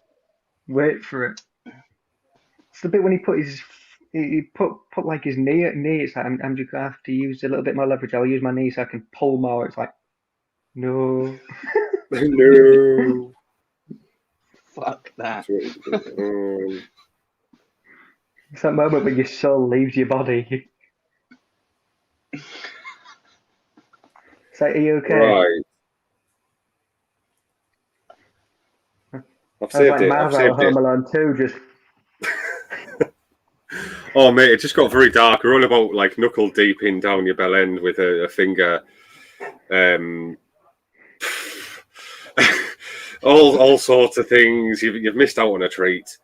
Wait for it. It's the bit when he put like his knee, it's like I'm just gonna have to use a little bit more leverage, I'll use my knee so I can pull more, it's like, no. No. Fuck that. It's that moment when your soul leaves your body. It's like, are you okay? Right. I've saved it. I've saved Home it. Alone 2 just. Oh mate, it just got very dark. We're all about like knuckle deep in down your bell end with a finger. All sorts of things. You've missed out on a treat.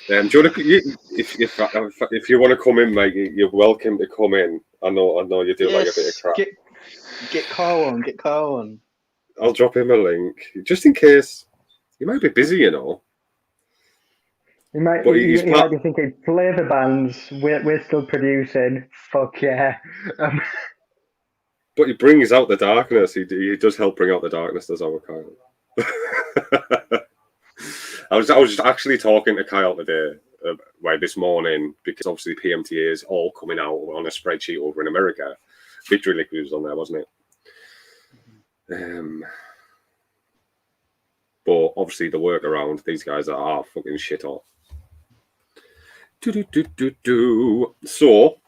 Do you want to, if you want to come in, mate, you're welcome to come in. I know you do like a bit of crap. Get Carl on. Get Carl on. I'll drop him a link just in case. He might be busy, you know. He might be thinking, flavour bands, we're still producing. Fuck yeah. But he brings out the darkness. He does help bring out the darkness, does our Kyle. I was actually talking to Kyle today, this morning, because obviously PMTA is all coming out on a spreadsheet over in America. Victory Liquid was on there, wasn't it? But obviously the workaround, these guys are fucking shit off. So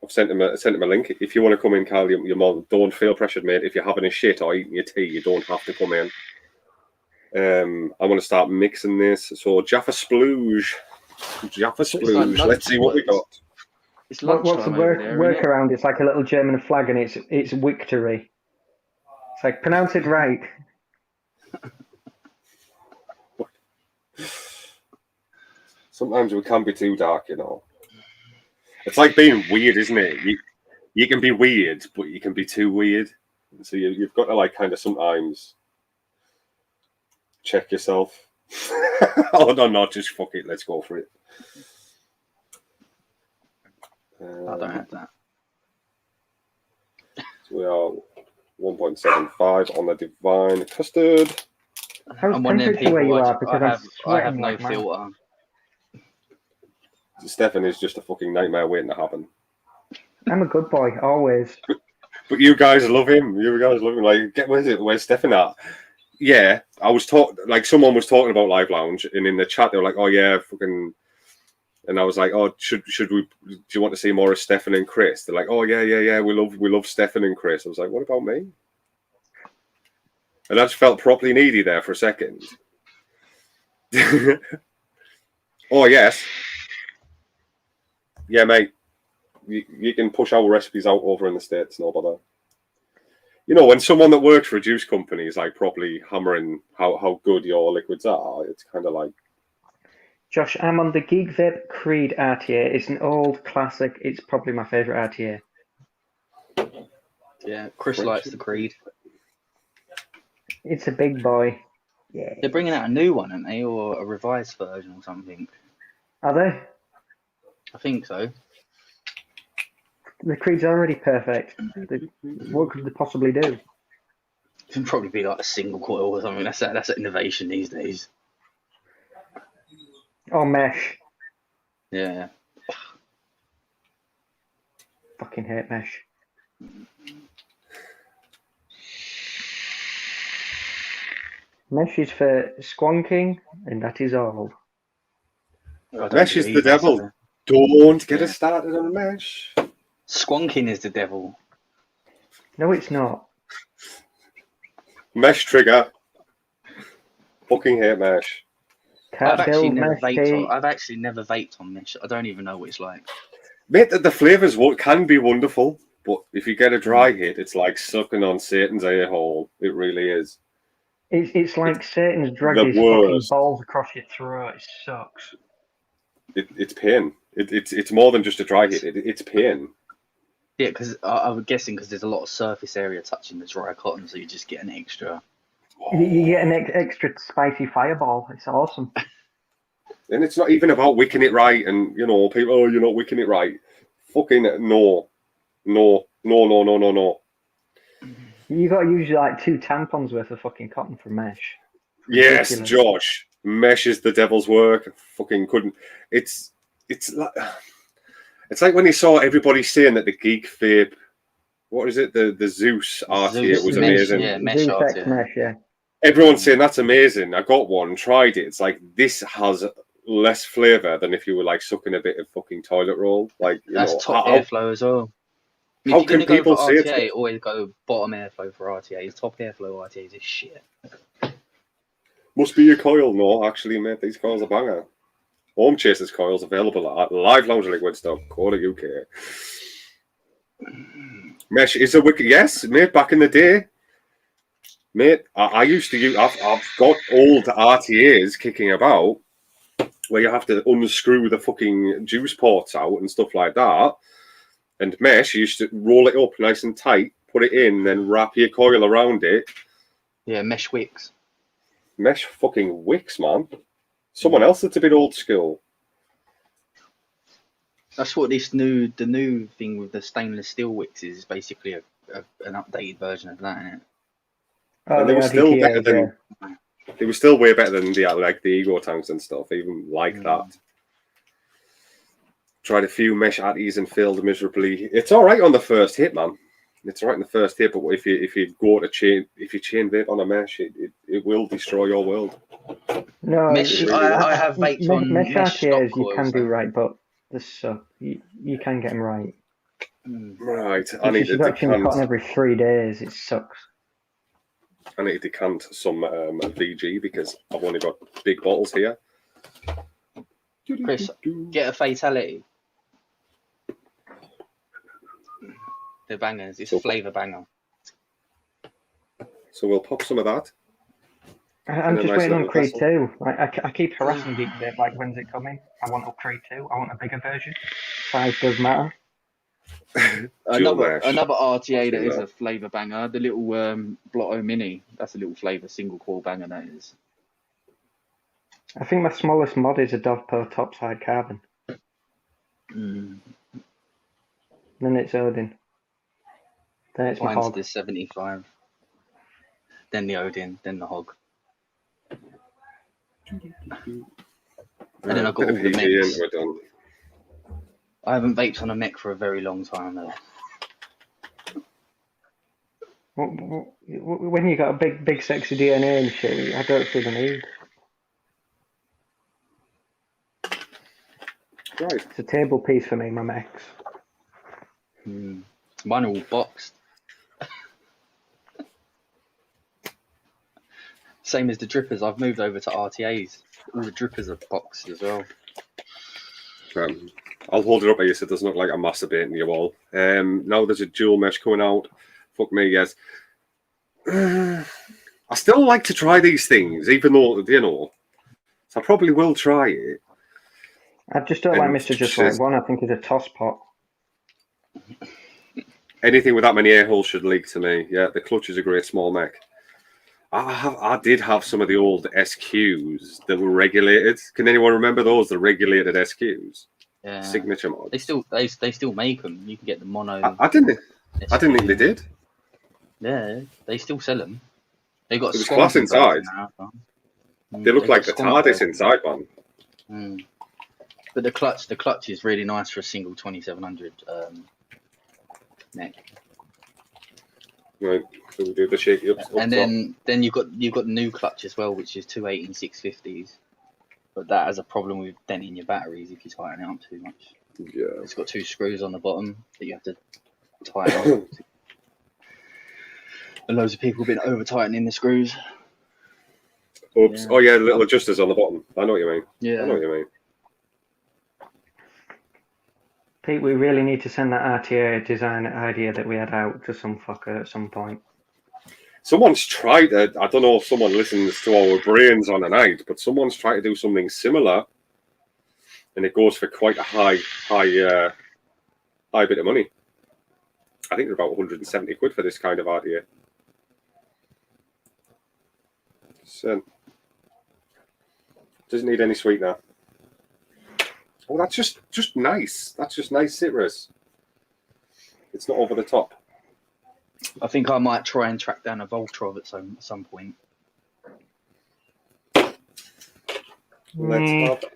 I've sent him a link. If you want to come in, Kyle, don't feel pressured, mate. If you're having a shit or eating your tea, you don't have to come in. I want to start mixing this. So Jaffa Splooge. Let's see what we got. It's what's the workaround? It's like a little German flag, and it's victory. It's like, pronounce it right. Sometimes we can be too dark, you know. It's like being weird, isn't it? You can be weird, but you can be too weird. So you've got to like kind of sometimes check yourself. Oh no, just fuck it. Let's go for it. I don't have that. So we are 1.75 on the Divine Custard. I'm one of them people I have no filter. Stefan is just a fucking nightmare waiting to happen. I'm a good boy, always. But you guys love him. Like, where's Stefan at? Yeah, someone was talking about Live Lounge, and in the chat they were like, "Oh yeah, fucking," and I was like, "Oh, should we? Do you want to see more of Stefan and Chris?" They're like, "Oh yeah, we love Stefan and Chris." I was like, "What about me?" And I just felt properly needy there for a second. Oh yes, yeah, mate. You can push our recipes out over in the States, no bother. You know, when someone that works for a juice company is like properly hammering how good your liquids are, it's kind of like. Josh, I'm on the Geek Vape Creed RTA. It's an old classic. It's probably my favourite RTA. Yeah, Chris likes the Creed. It's a big boy. Yeah. They're bringing out a new one, aren't they, or a revised version or something? Are they? I think so. The Creed's already perfect. What could they possibly do? It can probably be like a single coil or something. That's an innovation these days. Or mesh. Yeah. Fucking hate mesh. Mesh is for squonking, and that is all. Mesh is the devil. Don't get us started on mesh. Squonking is the devil. No, it's not. Mesh trigger. Fucking hate mesh. I've actually never vaped on mesh. I don't even know what it's like. Mate, the flavours can be wonderful, but if you get a dry hit, it's like sucking on Satan's ear hole. It really is. It's like Satan's dragged The his fucking worst. balls across your throat. It sucks. It's pain. It's more than just a dry hit. It's pain. Yeah, because I'm guessing because there's a lot of surface area touching the dry cotton, so you just get an extra. You get an extra spicy fireball. It's awesome. And it's not even about wicking it right. And people, oh, you're not wicking it right. Fucking no. You got to use like 2 tampons worth of fucking cotton for mesh. Yes, Ridiculous. Josh. Mesh is the devil's work. Fucking couldn't. It's like when you saw everybody saying that the Geek Vape, what is it? The Zeus RTA was mesh, amazing. yeah, mesh Zeus X RTA. mesh, yeah. Everyone's saying that's amazing. I got one, tried it. It's like this has less flavour than if you were like sucking a bit of fucking toilet roll. Like That's top airflow as well. How If you're can gonna people go for say it's RTA, always go bottom airflow for RTAs. Top airflow RTAs is shit. Must be your coil. No, actually, mate, these coils are banger. Home Chasers coils available at liveloungeliquids.co.uk. Mesh is a wicked, yes, mate. Back in the day, mate, I used to use. I've got old RTAs kicking about where you have to unscrew the fucking juice ports out and stuff like that. And Mesh, you used to roll it up nice and tight, put it in, then wrap your coil around it. Yeah, mesh wicks. Mesh fucking wicks, man. Someone else that's a bit old school. That's what the new thing with the stainless steel wicks is basically an updated version of that, isn't it? Oh, And they the were still RDTA, better than. They were still way better than the ego tanks and stuff. Even like that. Tried a few mesh atties and failed miserably. It's all right on the first hit, man. It's all right in the first hit, but if you go to chain vape on a mesh, it will destroy your world. No, Mesh. I have vaped on mesh mesh stock RTAs you coils, can do though. right, but this suck. You can get them right. Right, I If need you've to got to change cotton decant. every 3 days, it sucks. I need to decant some VG because I've only got big bottles here. Chris, get a fatality. The bangers. It's a flavour banger. So we'll pop some of that. I'm in a just nice waiting on little Creed vessel. 2. I keep harassing Geek Vape, like, when's it coming? I want a Creed 2. I want a bigger version. Size does matter. Another mesh. RTA that is a flavour banger. The little Blotto Mini. That's a little flavour single core banger. That is. I think my smallest mod is a Dovpo topside carbon. Then it's Odin. Then it's my Mine's hog. the 75. Then the Odin. Then the hog. And then I've got all the mechs. We're done. I haven't vaped on a mech for a very long time though. When you got a big sexy DNA and shit, I don't see the need. Right. It's a table piece for me, my mechs. Mine are all boxed. Same as the drippers. I've moved over to RTAs. All the drippers are boxed as well. I'll hold it up. You said it doesn't look like I'm masturbating you all. Now there's a dual mesh coming out. Fuck me, yes. I still like to try these things, even though so I probably will try it. I just don't like Mr. Just Like One. I think he's a toss pot. Anything with that many air holes should leak to me. Yeah, the clutch is a great small mech. I did have some of the old SQs that were regulated. Can anyone remember those? The regulated SQs, Yeah. signature mods. They still make them. You can get the mono. I didn't think they did. Yeah, they still sell them. They got. It was class inside. They look like the TARDIS inside, man. But the clutch is really nice for a single 2700 neck. Right, so we do the shaky ups. And then you've got new clutch as well, which is 218 650s. But that has a problem with denting your batteries if you tighten it up too much. Yeah. It's got 2 screws on the bottom that you have to tighten up. And loads of people have been over tightening the screws. Oops. Yeah. Oh yeah, little adjusters on the bottom. I know what you mean. Yeah. I know what you mean. Pete, we really need to send that RTA design idea that we had out to some fucker at some point. Someone's tried to, I don't know if someone listens to our brains on a night, but someone's tried to do something similar, and it goes for quite a high bit of money. I think they're about 170 quid for this kind of idea. So, doesn't need any sweetener. Oh, that's just nice. That's just nice citrus. It's not over the top. I think I might try and track down a Voltrov at some point. Let's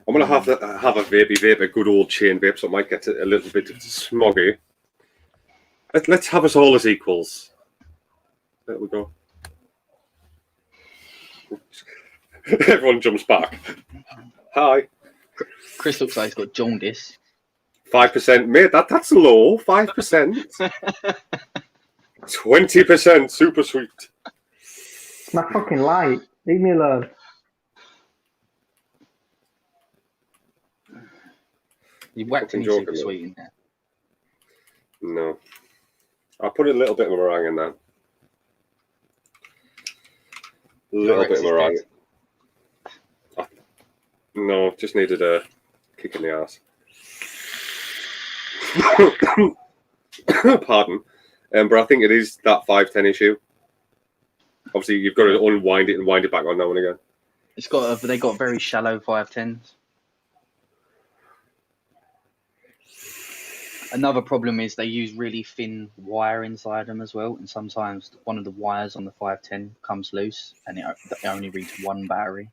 I'm gonna have a vape, a good old chain vape, so it might get a little bit smoggy. Let's have us all as equals. There we go. Everyone jumps back. Hi. Chris looks like he's got jaundice. 5%, mate. That's low. 5%. 20% super sweet. It's my fucking light. Leave me alone. You whacked any joking, super sweet in there? No. I'll put a little bit of meringue in there. A little bit of meringue. No, just needed a kick in the ass. Pardon. But I think it is that 510 issue. Obviously, you've got to unwind it and wind it back on now and again. They got very shallow 510s. Another problem is they use really thin wire inside them as well, and sometimes one of the wires on the 510 comes loose, and it only reads one battery.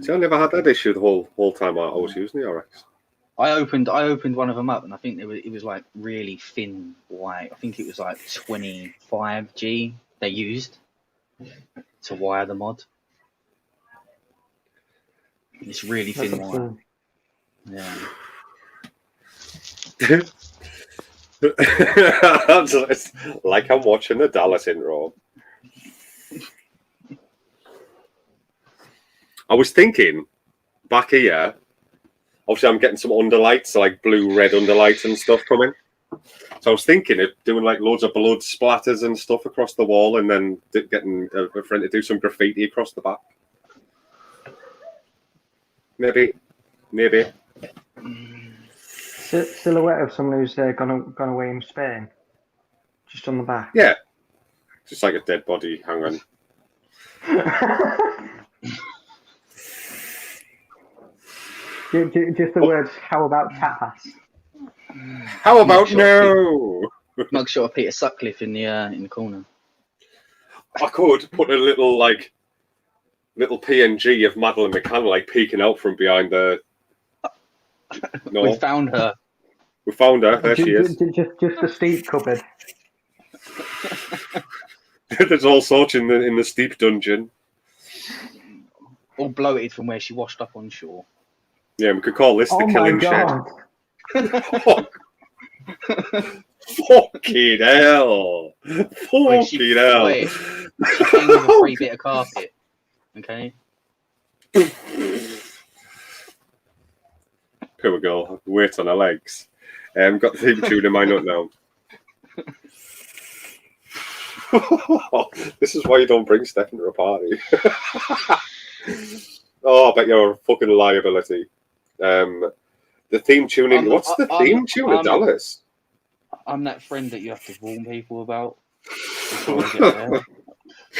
See, I never had that issue the whole time I was using the RX. I opened one of them up, and I think it was like really thin wire. I think it was like 25G they used to wire the mod. It's really thin wire. Yeah. Like I'm watching the Dallas intro. I was thinking back here, obviously I'm getting some underlights, so like blue, red underlights and stuff coming. So I was thinking of doing like loads of blood splatters and stuff across the wall, and then getting a friend to do some graffiti across the back. Maybe. Silhouette of someone who's gone away in Spain, just on the back. Yeah, just like a dead body hanging. Just the words. How about tapas? How about no? Mugshot of Peter Sutcliffe in the corner. I could put a little PNG of Madeleine McCann like peeking out from behind the. No, We found her. We found her. There she is. Just the steep cupboard. There's all sorts in the steep dungeon. All bloated from where she washed up on shore. Yeah, we could call this the killing shed. Fucking hell! Fucking hell! Wait, she came with a free bit of carpet. Okay. Poor girl, weight on her legs. Got the theme tune in my nut now. This is why you don't bring Stefan to a party. Oh, I bet you're a fucking liability. The theme tune in. What's the theme tune of Dallas? I'm that friend that you have to warn people about before I get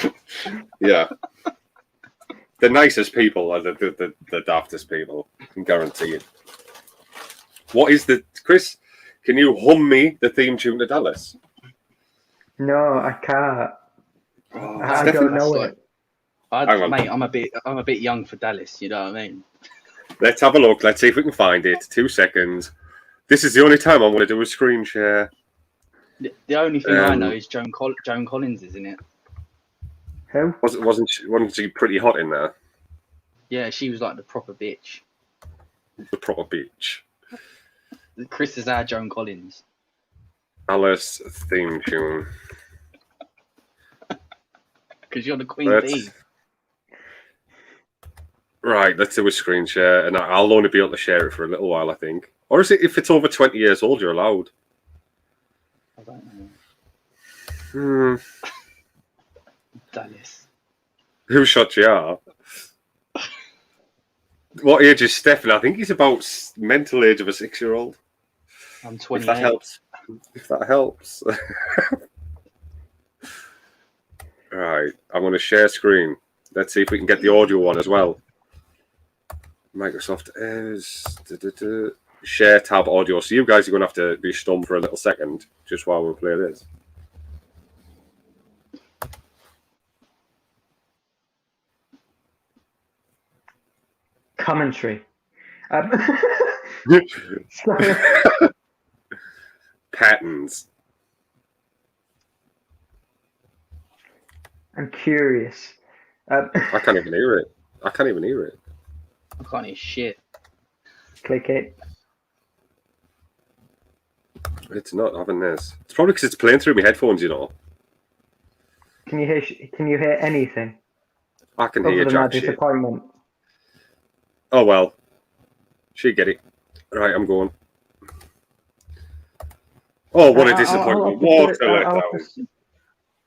there. Yeah. The nicest people are the daftest people. I can guarantee it. What is Chris? Can you hum me the theme tune to Dallas? No, I can't. Oh, I don't know it. Mate, I'm a bit young for Dallas. You know what I mean? Let's have a look. Let's see if we can find it. 2 seconds. This is the only time I'm going to do a screen share. The only thing I know is Joan Collins, isn't it? Who? Wasn't she pretty hot in there? Yeah, she was like the proper bitch. The proper bitch. Chris is our Joan Collins. Dallas theme tune. Because you're the queen bee. Right, let's do a screen share, and I'll only be able to share it for a little while, I think. Or is it if it's over 20 years old, you're allowed? I don't Hmm. know. Dallas. Who shot you out? What age is Stefan? I think he's about mental age of a 6-year-old. I'm 28. If that helps. If that helps. Right, I'm going to share screen. Let's see if we can get the audio one as well. Microsoft is share tab audio. So you guys are going to have to be stumped for a little second just while we play this. Commentary. Patterns. I'm curious. I can't even hear it. I can't even hear it. I can't hear shit. Click it. It's not having this. It's probably because it's playing through my headphones, you know. Can you hear? Can you hear anything? I can Other hear than my jack shit. disappointment. Oh well. She get it. Right, I'm going. Oh, what a disappointment. What a letdown.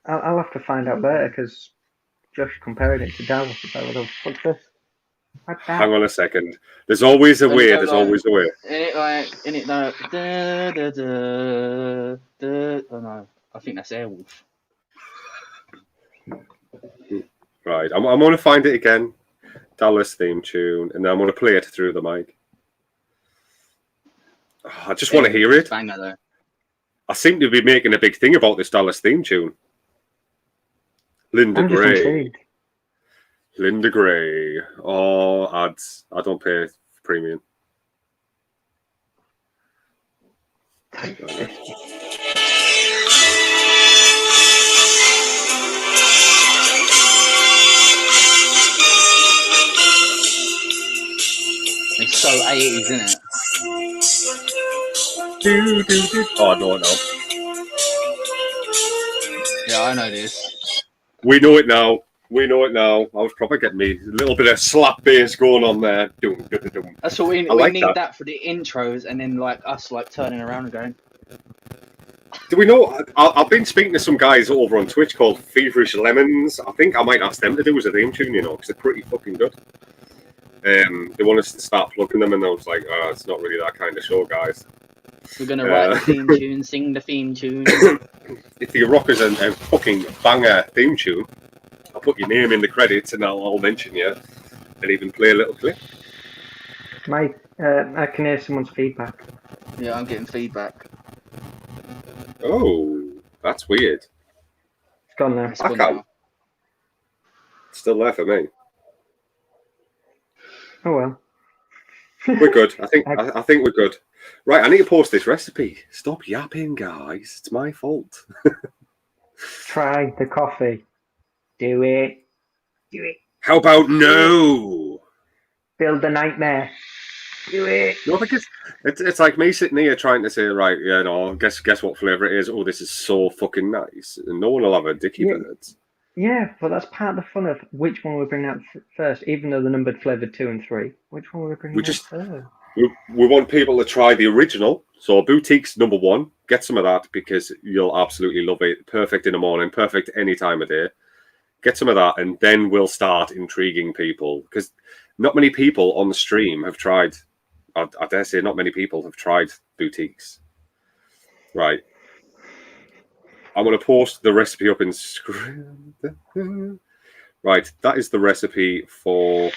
I'll have to find out later because Josh compared it to Dallas. It's like, what the fuck this? What's that? Hang on a second. There's always a way. There's always a way. In it though. Oh no, I think that's Airwolf. Right, I'm going to find it again. Dallas theme tune, and then I'm going to play it through the mic. Oh, I just want to hear it. Banger though. I seem to be making a big thing about this Dallas theme tune. Linda I'm just Gray. intrigued. Linda Gray. Oh, ads. I don't pay premium. It's so 80s, isn't it? Oh, no, no. Yeah, I know this. We know it now. We know it now. I was probably getting me a little bit of slap bass going on there. That's what we like need that. that for the intros, and then like us like turning around and going. Do we know? I've been speaking to some guys over on Twitch called Feverish Lemons. I think I might ask them to do as a theme tune, you know, because they're pretty fucking good. They want us to start plugging them, and I was like, oh, it's not really that kind of show, guys. We're gonna write the theme tune, sing the theme tune. If the rockers a fucking banger theme tune, I'll put your name in the credits, and I'll mention you, and even play a little clip. I can hear someone's feedback. Yeah, I'm getting feedback. Oh, that's weird. It's gone now. It's I gone can't. now. It's still there for me. Oh well. We're good. I think we're good. Right, I need to post this recipe. Stop yapping, guys. It's my fault. Try the coffee. Do it. Do it. How about no? Build a nightmare. Do it. No, because it's like me sitting here trying to say, right, you know, guess what flavour it is. Oh, this is so fucking nice, and no one will have a dicky bird. Yeah, but that's part of the fun of which one we bring out first. Even though the numbered flavour 2 and 3, which one we bring out first? We want people to try the original. So Boutique's number 1. Get some of that because you'll absolutely love it. Perfect in the morning, perfect any time of day. Get some of that, and then we'll start intriguing people because not many people on the stream have tried. I dare say not many people have tried Boutiques. Right. I'm going to post the recipe up in screen. Right, that is the recipe that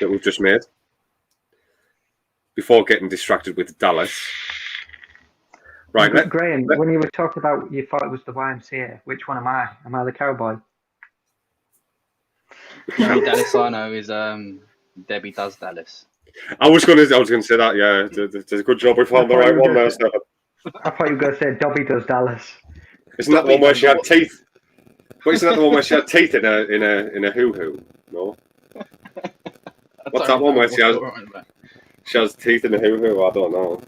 we've just made. Before getting distracted with Dallas. Right, Graham, when you were talking about you thought it was the YMCA, which one am I? Am I the cowboy? The only Dallas I know is Debbie Does Dallas. I was going to say that. Yeah, it's a good job we found the right one there. So. I thought you were going to say Dobby Does Dallas. Isn't that the one where she had teeth? But isn't that the one where she had teeth in a hoo-hoo? No. What's that one where she has teeth in a hoo-hoo? I don't know.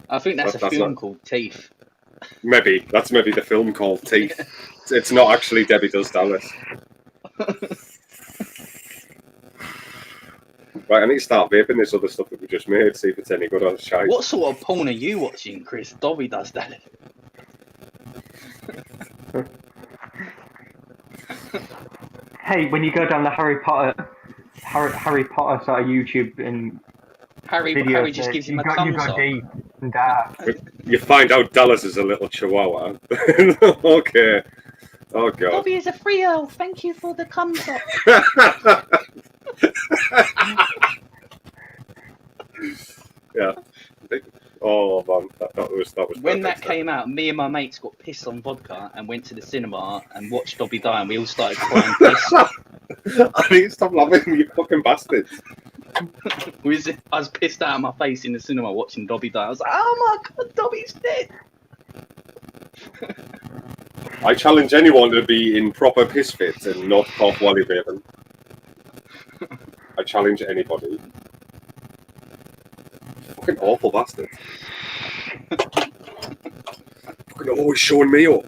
I think that's a film called Teeth. Maybe that's the film called Teeth. It's not actually Debbie Does Dallas. Right, I need to start vaping this other stuff that we just made, see if it's any good or shite. What sort of porn are you watching, Chris? Dobby does that. Hey, when you go down the Harry Potter sort of YouTube and Harry videos, just gives him you a go thumbs up. deep and dark. You find out Dallas is a little chihuahua. Okay. Oh, God. Dobby is a Frio. Thank you for the thumbs up. Yeah. Oh, man. That was When that perfect. came out, me and my mates got pissed on vodka and went to the cinema and watched Dobby die, and we all started crying piss. I need to stop laughing, you fucking bastards. I was pissed out of my face in the cinema watching Dobby die. I was like, oh my God, Dobby's dead. I challenge anyone to be in proper piss fits and not cough while you're vaping. I challenge anybody. Fucking awful bastards. Fucking always showing me up.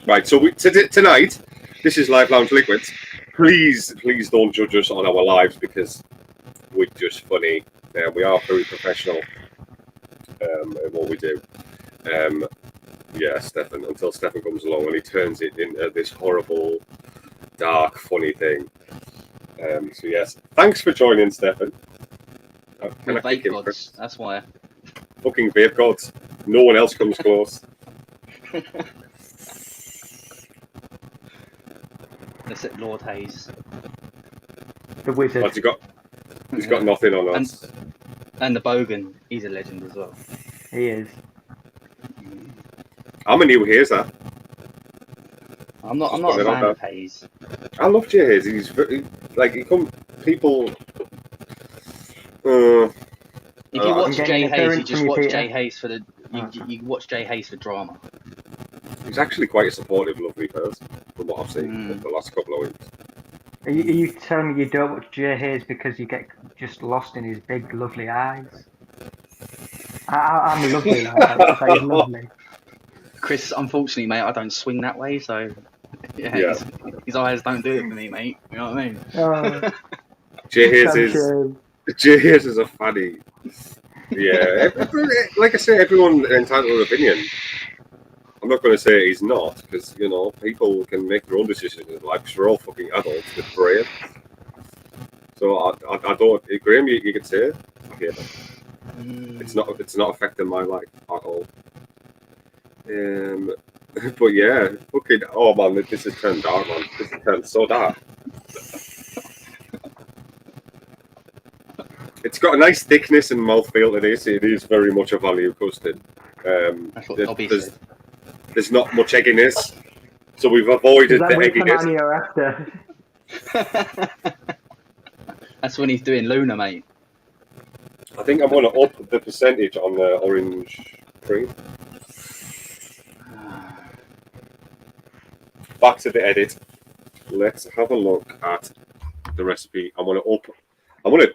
Right, so tonight, this is Live Lounge Liquids. Please don't judge us on our lives because we're just funny. We are very professional in what we do. Yeah, Stefan, until Stefan comes along and he turns it into this horrible, dark, funny thing. So yes, thanks for joining, Stefan. We're vape gods, that's why. Fucking vape gods. No one else comes close. Except Lord Hayes. The wizard. What's he got? He's got nothing on us. And the Bogan, he's a legend as well. He is. I'm a new Hazer. I'm not a fan of Hayes. I love Jay Hayes. He's very, like, people. If you watch Jay Hayes, interference you just from you, watch Peter. Jay Hayes for the. You watch Jay Hayes for drama. He's actually quite a supportive, lovely person, from what I've seen over the last couple of weeks. Are you telling me you don't watch Jay Hayes because you get just lost in his big, lovely eyes? I'm lovely like that. So he's lovely. Chris, unfortunately, mate, I don't swing that way, so yeah. His eyes don't do it for me, mate. You know what I mean? Oh, Jay Hayes is a funny. Yeah, like I say, everyone entitled to an opinion. I'm not going to say he's not, because, you know, people can make their own decisions in life, because we're all fucking adults with brains. So I don't, Graham, you can say it. I hear that. It's not affecting my life at all. But yeah, fucking, oh man, this has turned dark, man. This has turned so dark. It's got a nice thickness and mouthfeel to this. It is very much a value custard. That's what Dobby said. There's not much egginess, so we've avoided the egginess. After? That's when he's doing Luna, mate. I think I'm going to up the percentage on the orange cream. Back to the edit. Let's have a look at the recipe. I'm going to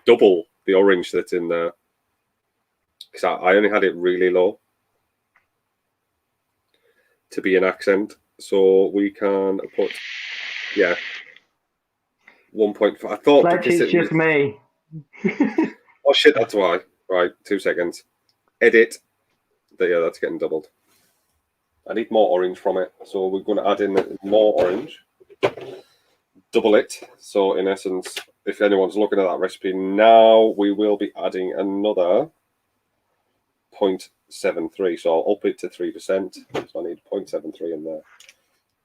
double the orange that's in there because I only had it really low to be an accent. So we can put 1.5. I thought Fletch, it's just me. Oh shit, that's why. Right, 2 seconds. Edit. Yeah, that's getting doubled. I need more orange from it, so we're going to add in more orange. Double it. So in essence, if anyone's looking at that recipe now, we will be adding another 0.73. So I'll up it to 3%. So I need 0.73 in there.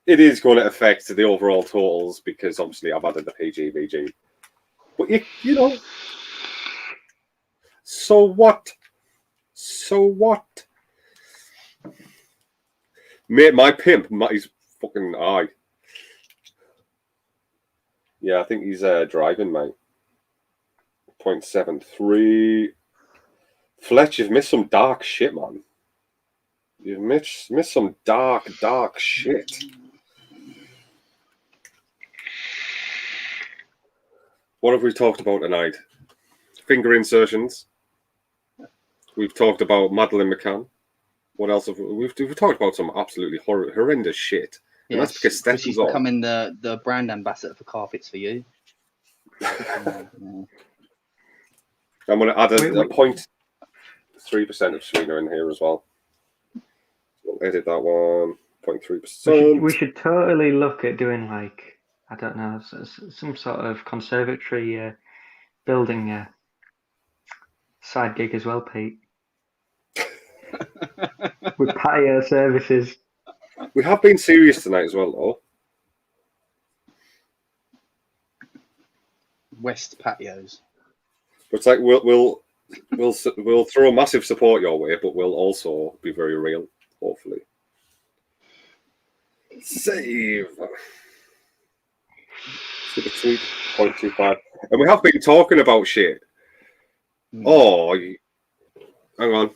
It is going to affect the overall totals because obviously I've added the PGVG. But you know, so what? So what? Mate, my pimp, he's fucking eye. Yeah, I think he's driving, mate. 0.73. Fletch, you've missed some dark shit, man. You've missed some dark shit. What have we talked about tonight? Finger insertions. We've talked about Madeleine McCann. What else have we've talked about some absolutely horrendous shit. And that's because Steph she's is on. becoming the brand ambassador for carpets for you. Yeah. I'm going to add a 0.3% of sweetener in here as well. We'll edit that one. 0.3%. We should totally look at doing like, I don't know, some sort of conservatory building side gig as well, Pete. With patio services. We have been serious tonight as well, though. West patios. But it's like we'll throw a massive support your way, but we'll also be very real, hopefully. Save. Super sweet, 0.25. And we have been talking about shit. Oh, hang on.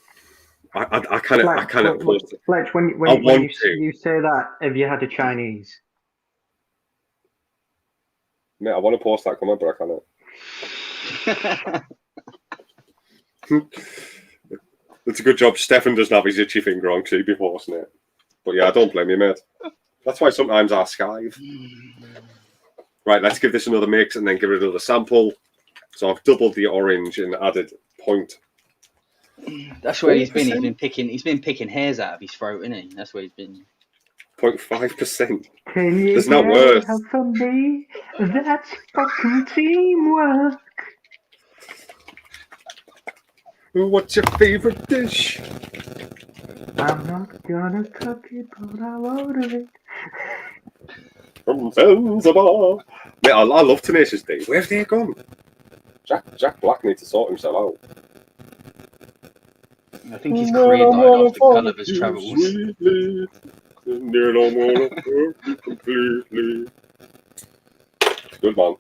I kind of post it. Fletch, when you say that, have you had a Chinese? Mate, I want to post that comment, but I cannot. It's a good job Stefan doesn't have his itchy finger on because he'd be posting it. But yeah, I don't blame you, mate. That's why sometimes I skive. Right, let's give this another mix and then give it another sample. So I've doubled the orange and added point. That's where he's been. He's been picking hairs out of his throat, isn't he? That's where he's been. 0.5%. Can you There's no worse. For me? That's fucking teamwork. What's your favorite dish? I'm not gonna cook it, but I'll order it. From Zanzibar. Mate, I love Tenacious D. Where's they gone? Jack Black needs to sort himself out. I think his career died after Gulliver's Travels. Completely. Good man.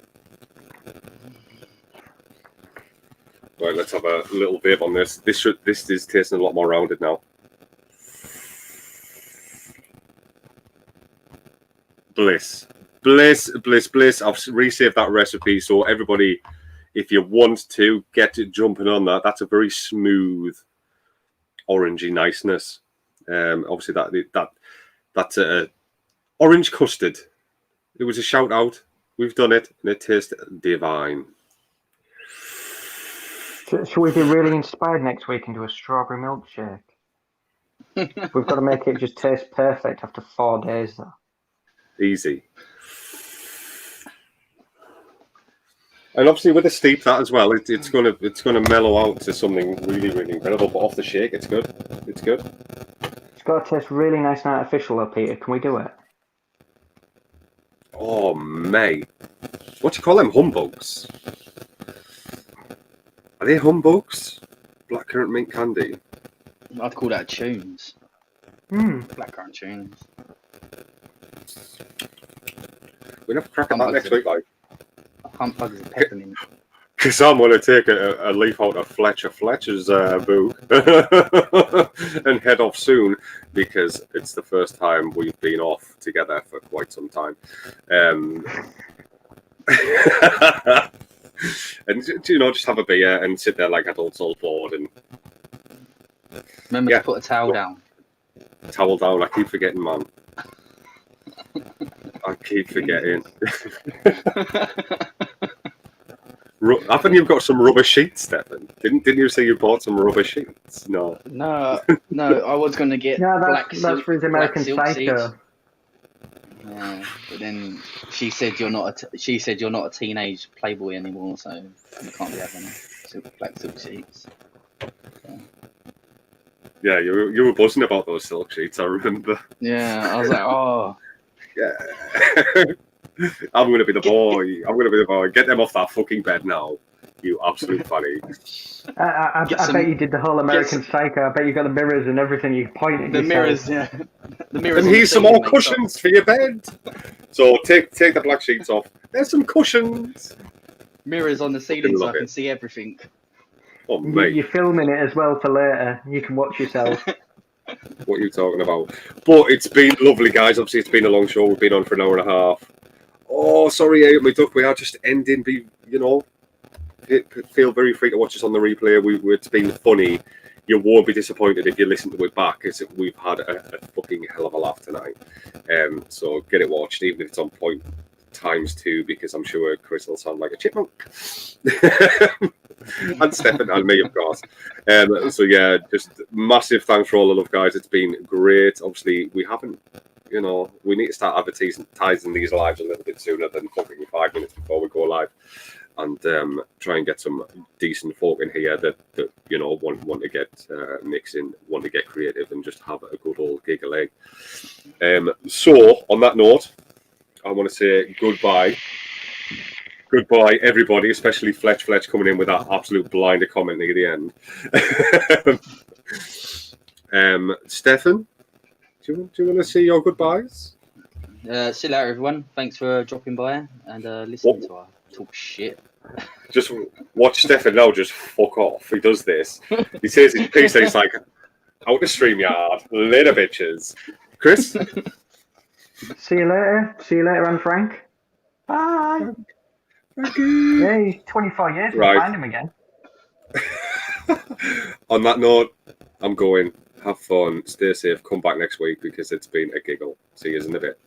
Right, let's have a little vape on this. This is tasting a lot more rounded now. Bliss. I've resaved that recipe, so everybody, if you want to get it jumping on that, that's a very smooth, orangey niceness. Obviously that's orange custard. It was a shout out. We've done it, and it tastes divine. Should we be really inspired next week and do a strawberry milkshake? We've got to make it just taste perfect after 4 days, though. Easy. And obviously with the steep that as well, it's gonna mellow out to something really, really incredible. But off the shake, it's good. It's good. It's got to taste really nice and artificial, though, Peter. Can we do it? Oh, mate. What do you call them? Humbugs? Are they humbugs? Blackcurrant mint candy. I'd call that tunes. Blackcurrant tunes. We'll have a crack at that next week, like. Humbugs and peppermint. Because I'm going to take a leaf out of Fletcher's book and head off soon, because it's the first time we've been off together for quite some time. And, just have a beer and sit there like adults all bored. And remember to put a towel down. Towel down, I keep forgetting, man. I keep forgetting. Haven't you got some rubber sheets, Stefan? Didn't you say you bought some rubber sheets? No. No, I was going to get that's for his American Psycho. Yeah, but then she said you're not a teenage playboy anymore, so you can't be having black silk sheets. So. Yeah, you were buzzing about those silk sheets, I remember. Yeah, I was like, oh. Yeah. I'm going to be the boy. Get them off that fucking bed now. You absolute funny. I bet you did the whole American Psycho. I bet you got the mirrors and everything. You pointed the yourself. Mirrors, yeah. The mirrors. And here's some more cushions for your bed. So take the black sheets off. There's some cushions. Mirrors on the ceiling so I can see everything. Oh, mate. You're filming it as well for later. You can watch yourself. What are you talking about? But it's been lovely, guys. Obviously, it's been a long show. We've been on for an hour and a half. Oh, sorry, I ate my duck. We are just ending. Feel very free to watch us on the replay. It's been funny. you won't be disappointed if you listen to it back, because we've had a fucking hell of a laugh tonight. So get it watched, even if it's on point ×2, because I'm sure Chris will sound like a chipmunk. And Stefan and me, of course. So yeah, just massive thanks for all the love, guys. It's been great. Obviously, we haven't, we need to start advertising these lives a little bit sooner than fucking 5 minutes before we go live, and try and get some decent folk in here that want to get mixing, want to get creative, and just have a good old giggle egg. So on that note, I want to say goodbye. Goodbye, everybody, especially Fletch coming in with that absolute blinder comment near the end. Stefan, do you want to say your goodbyes? See you later, everyone. Thanks for dropping by and listening to our talk shit. Just watch Stefan now just fuck off. He does this. He says his piece, and he's like, out the StreamYard, later, bitches. Chris? See you later. See you later, Anne Frank. Bye. Yeah, he's 25 years. We'll find him again. On that note, I'm going. Have fun. Stay safe. Come back next week, because it's been a giggle. See you in a bit.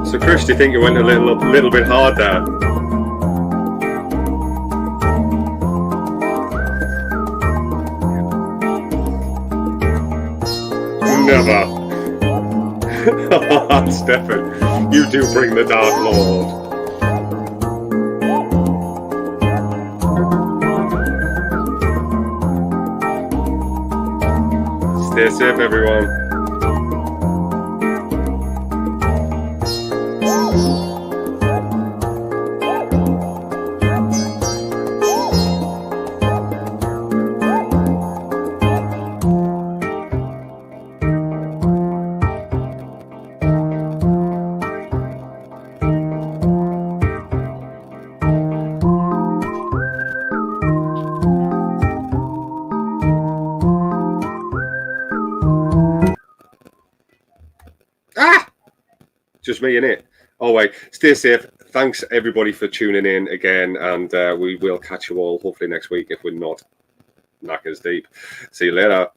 So, Chris, do you think you went a little bit hard there? Never. Stefan, you do bring the Dark Lord. Stay safe, everyone. Just me and it. Oh wait, stay safe. Thanks everybody for tuning in again, and we will catch you all hopefully next week if we're not knackers deep. See you later.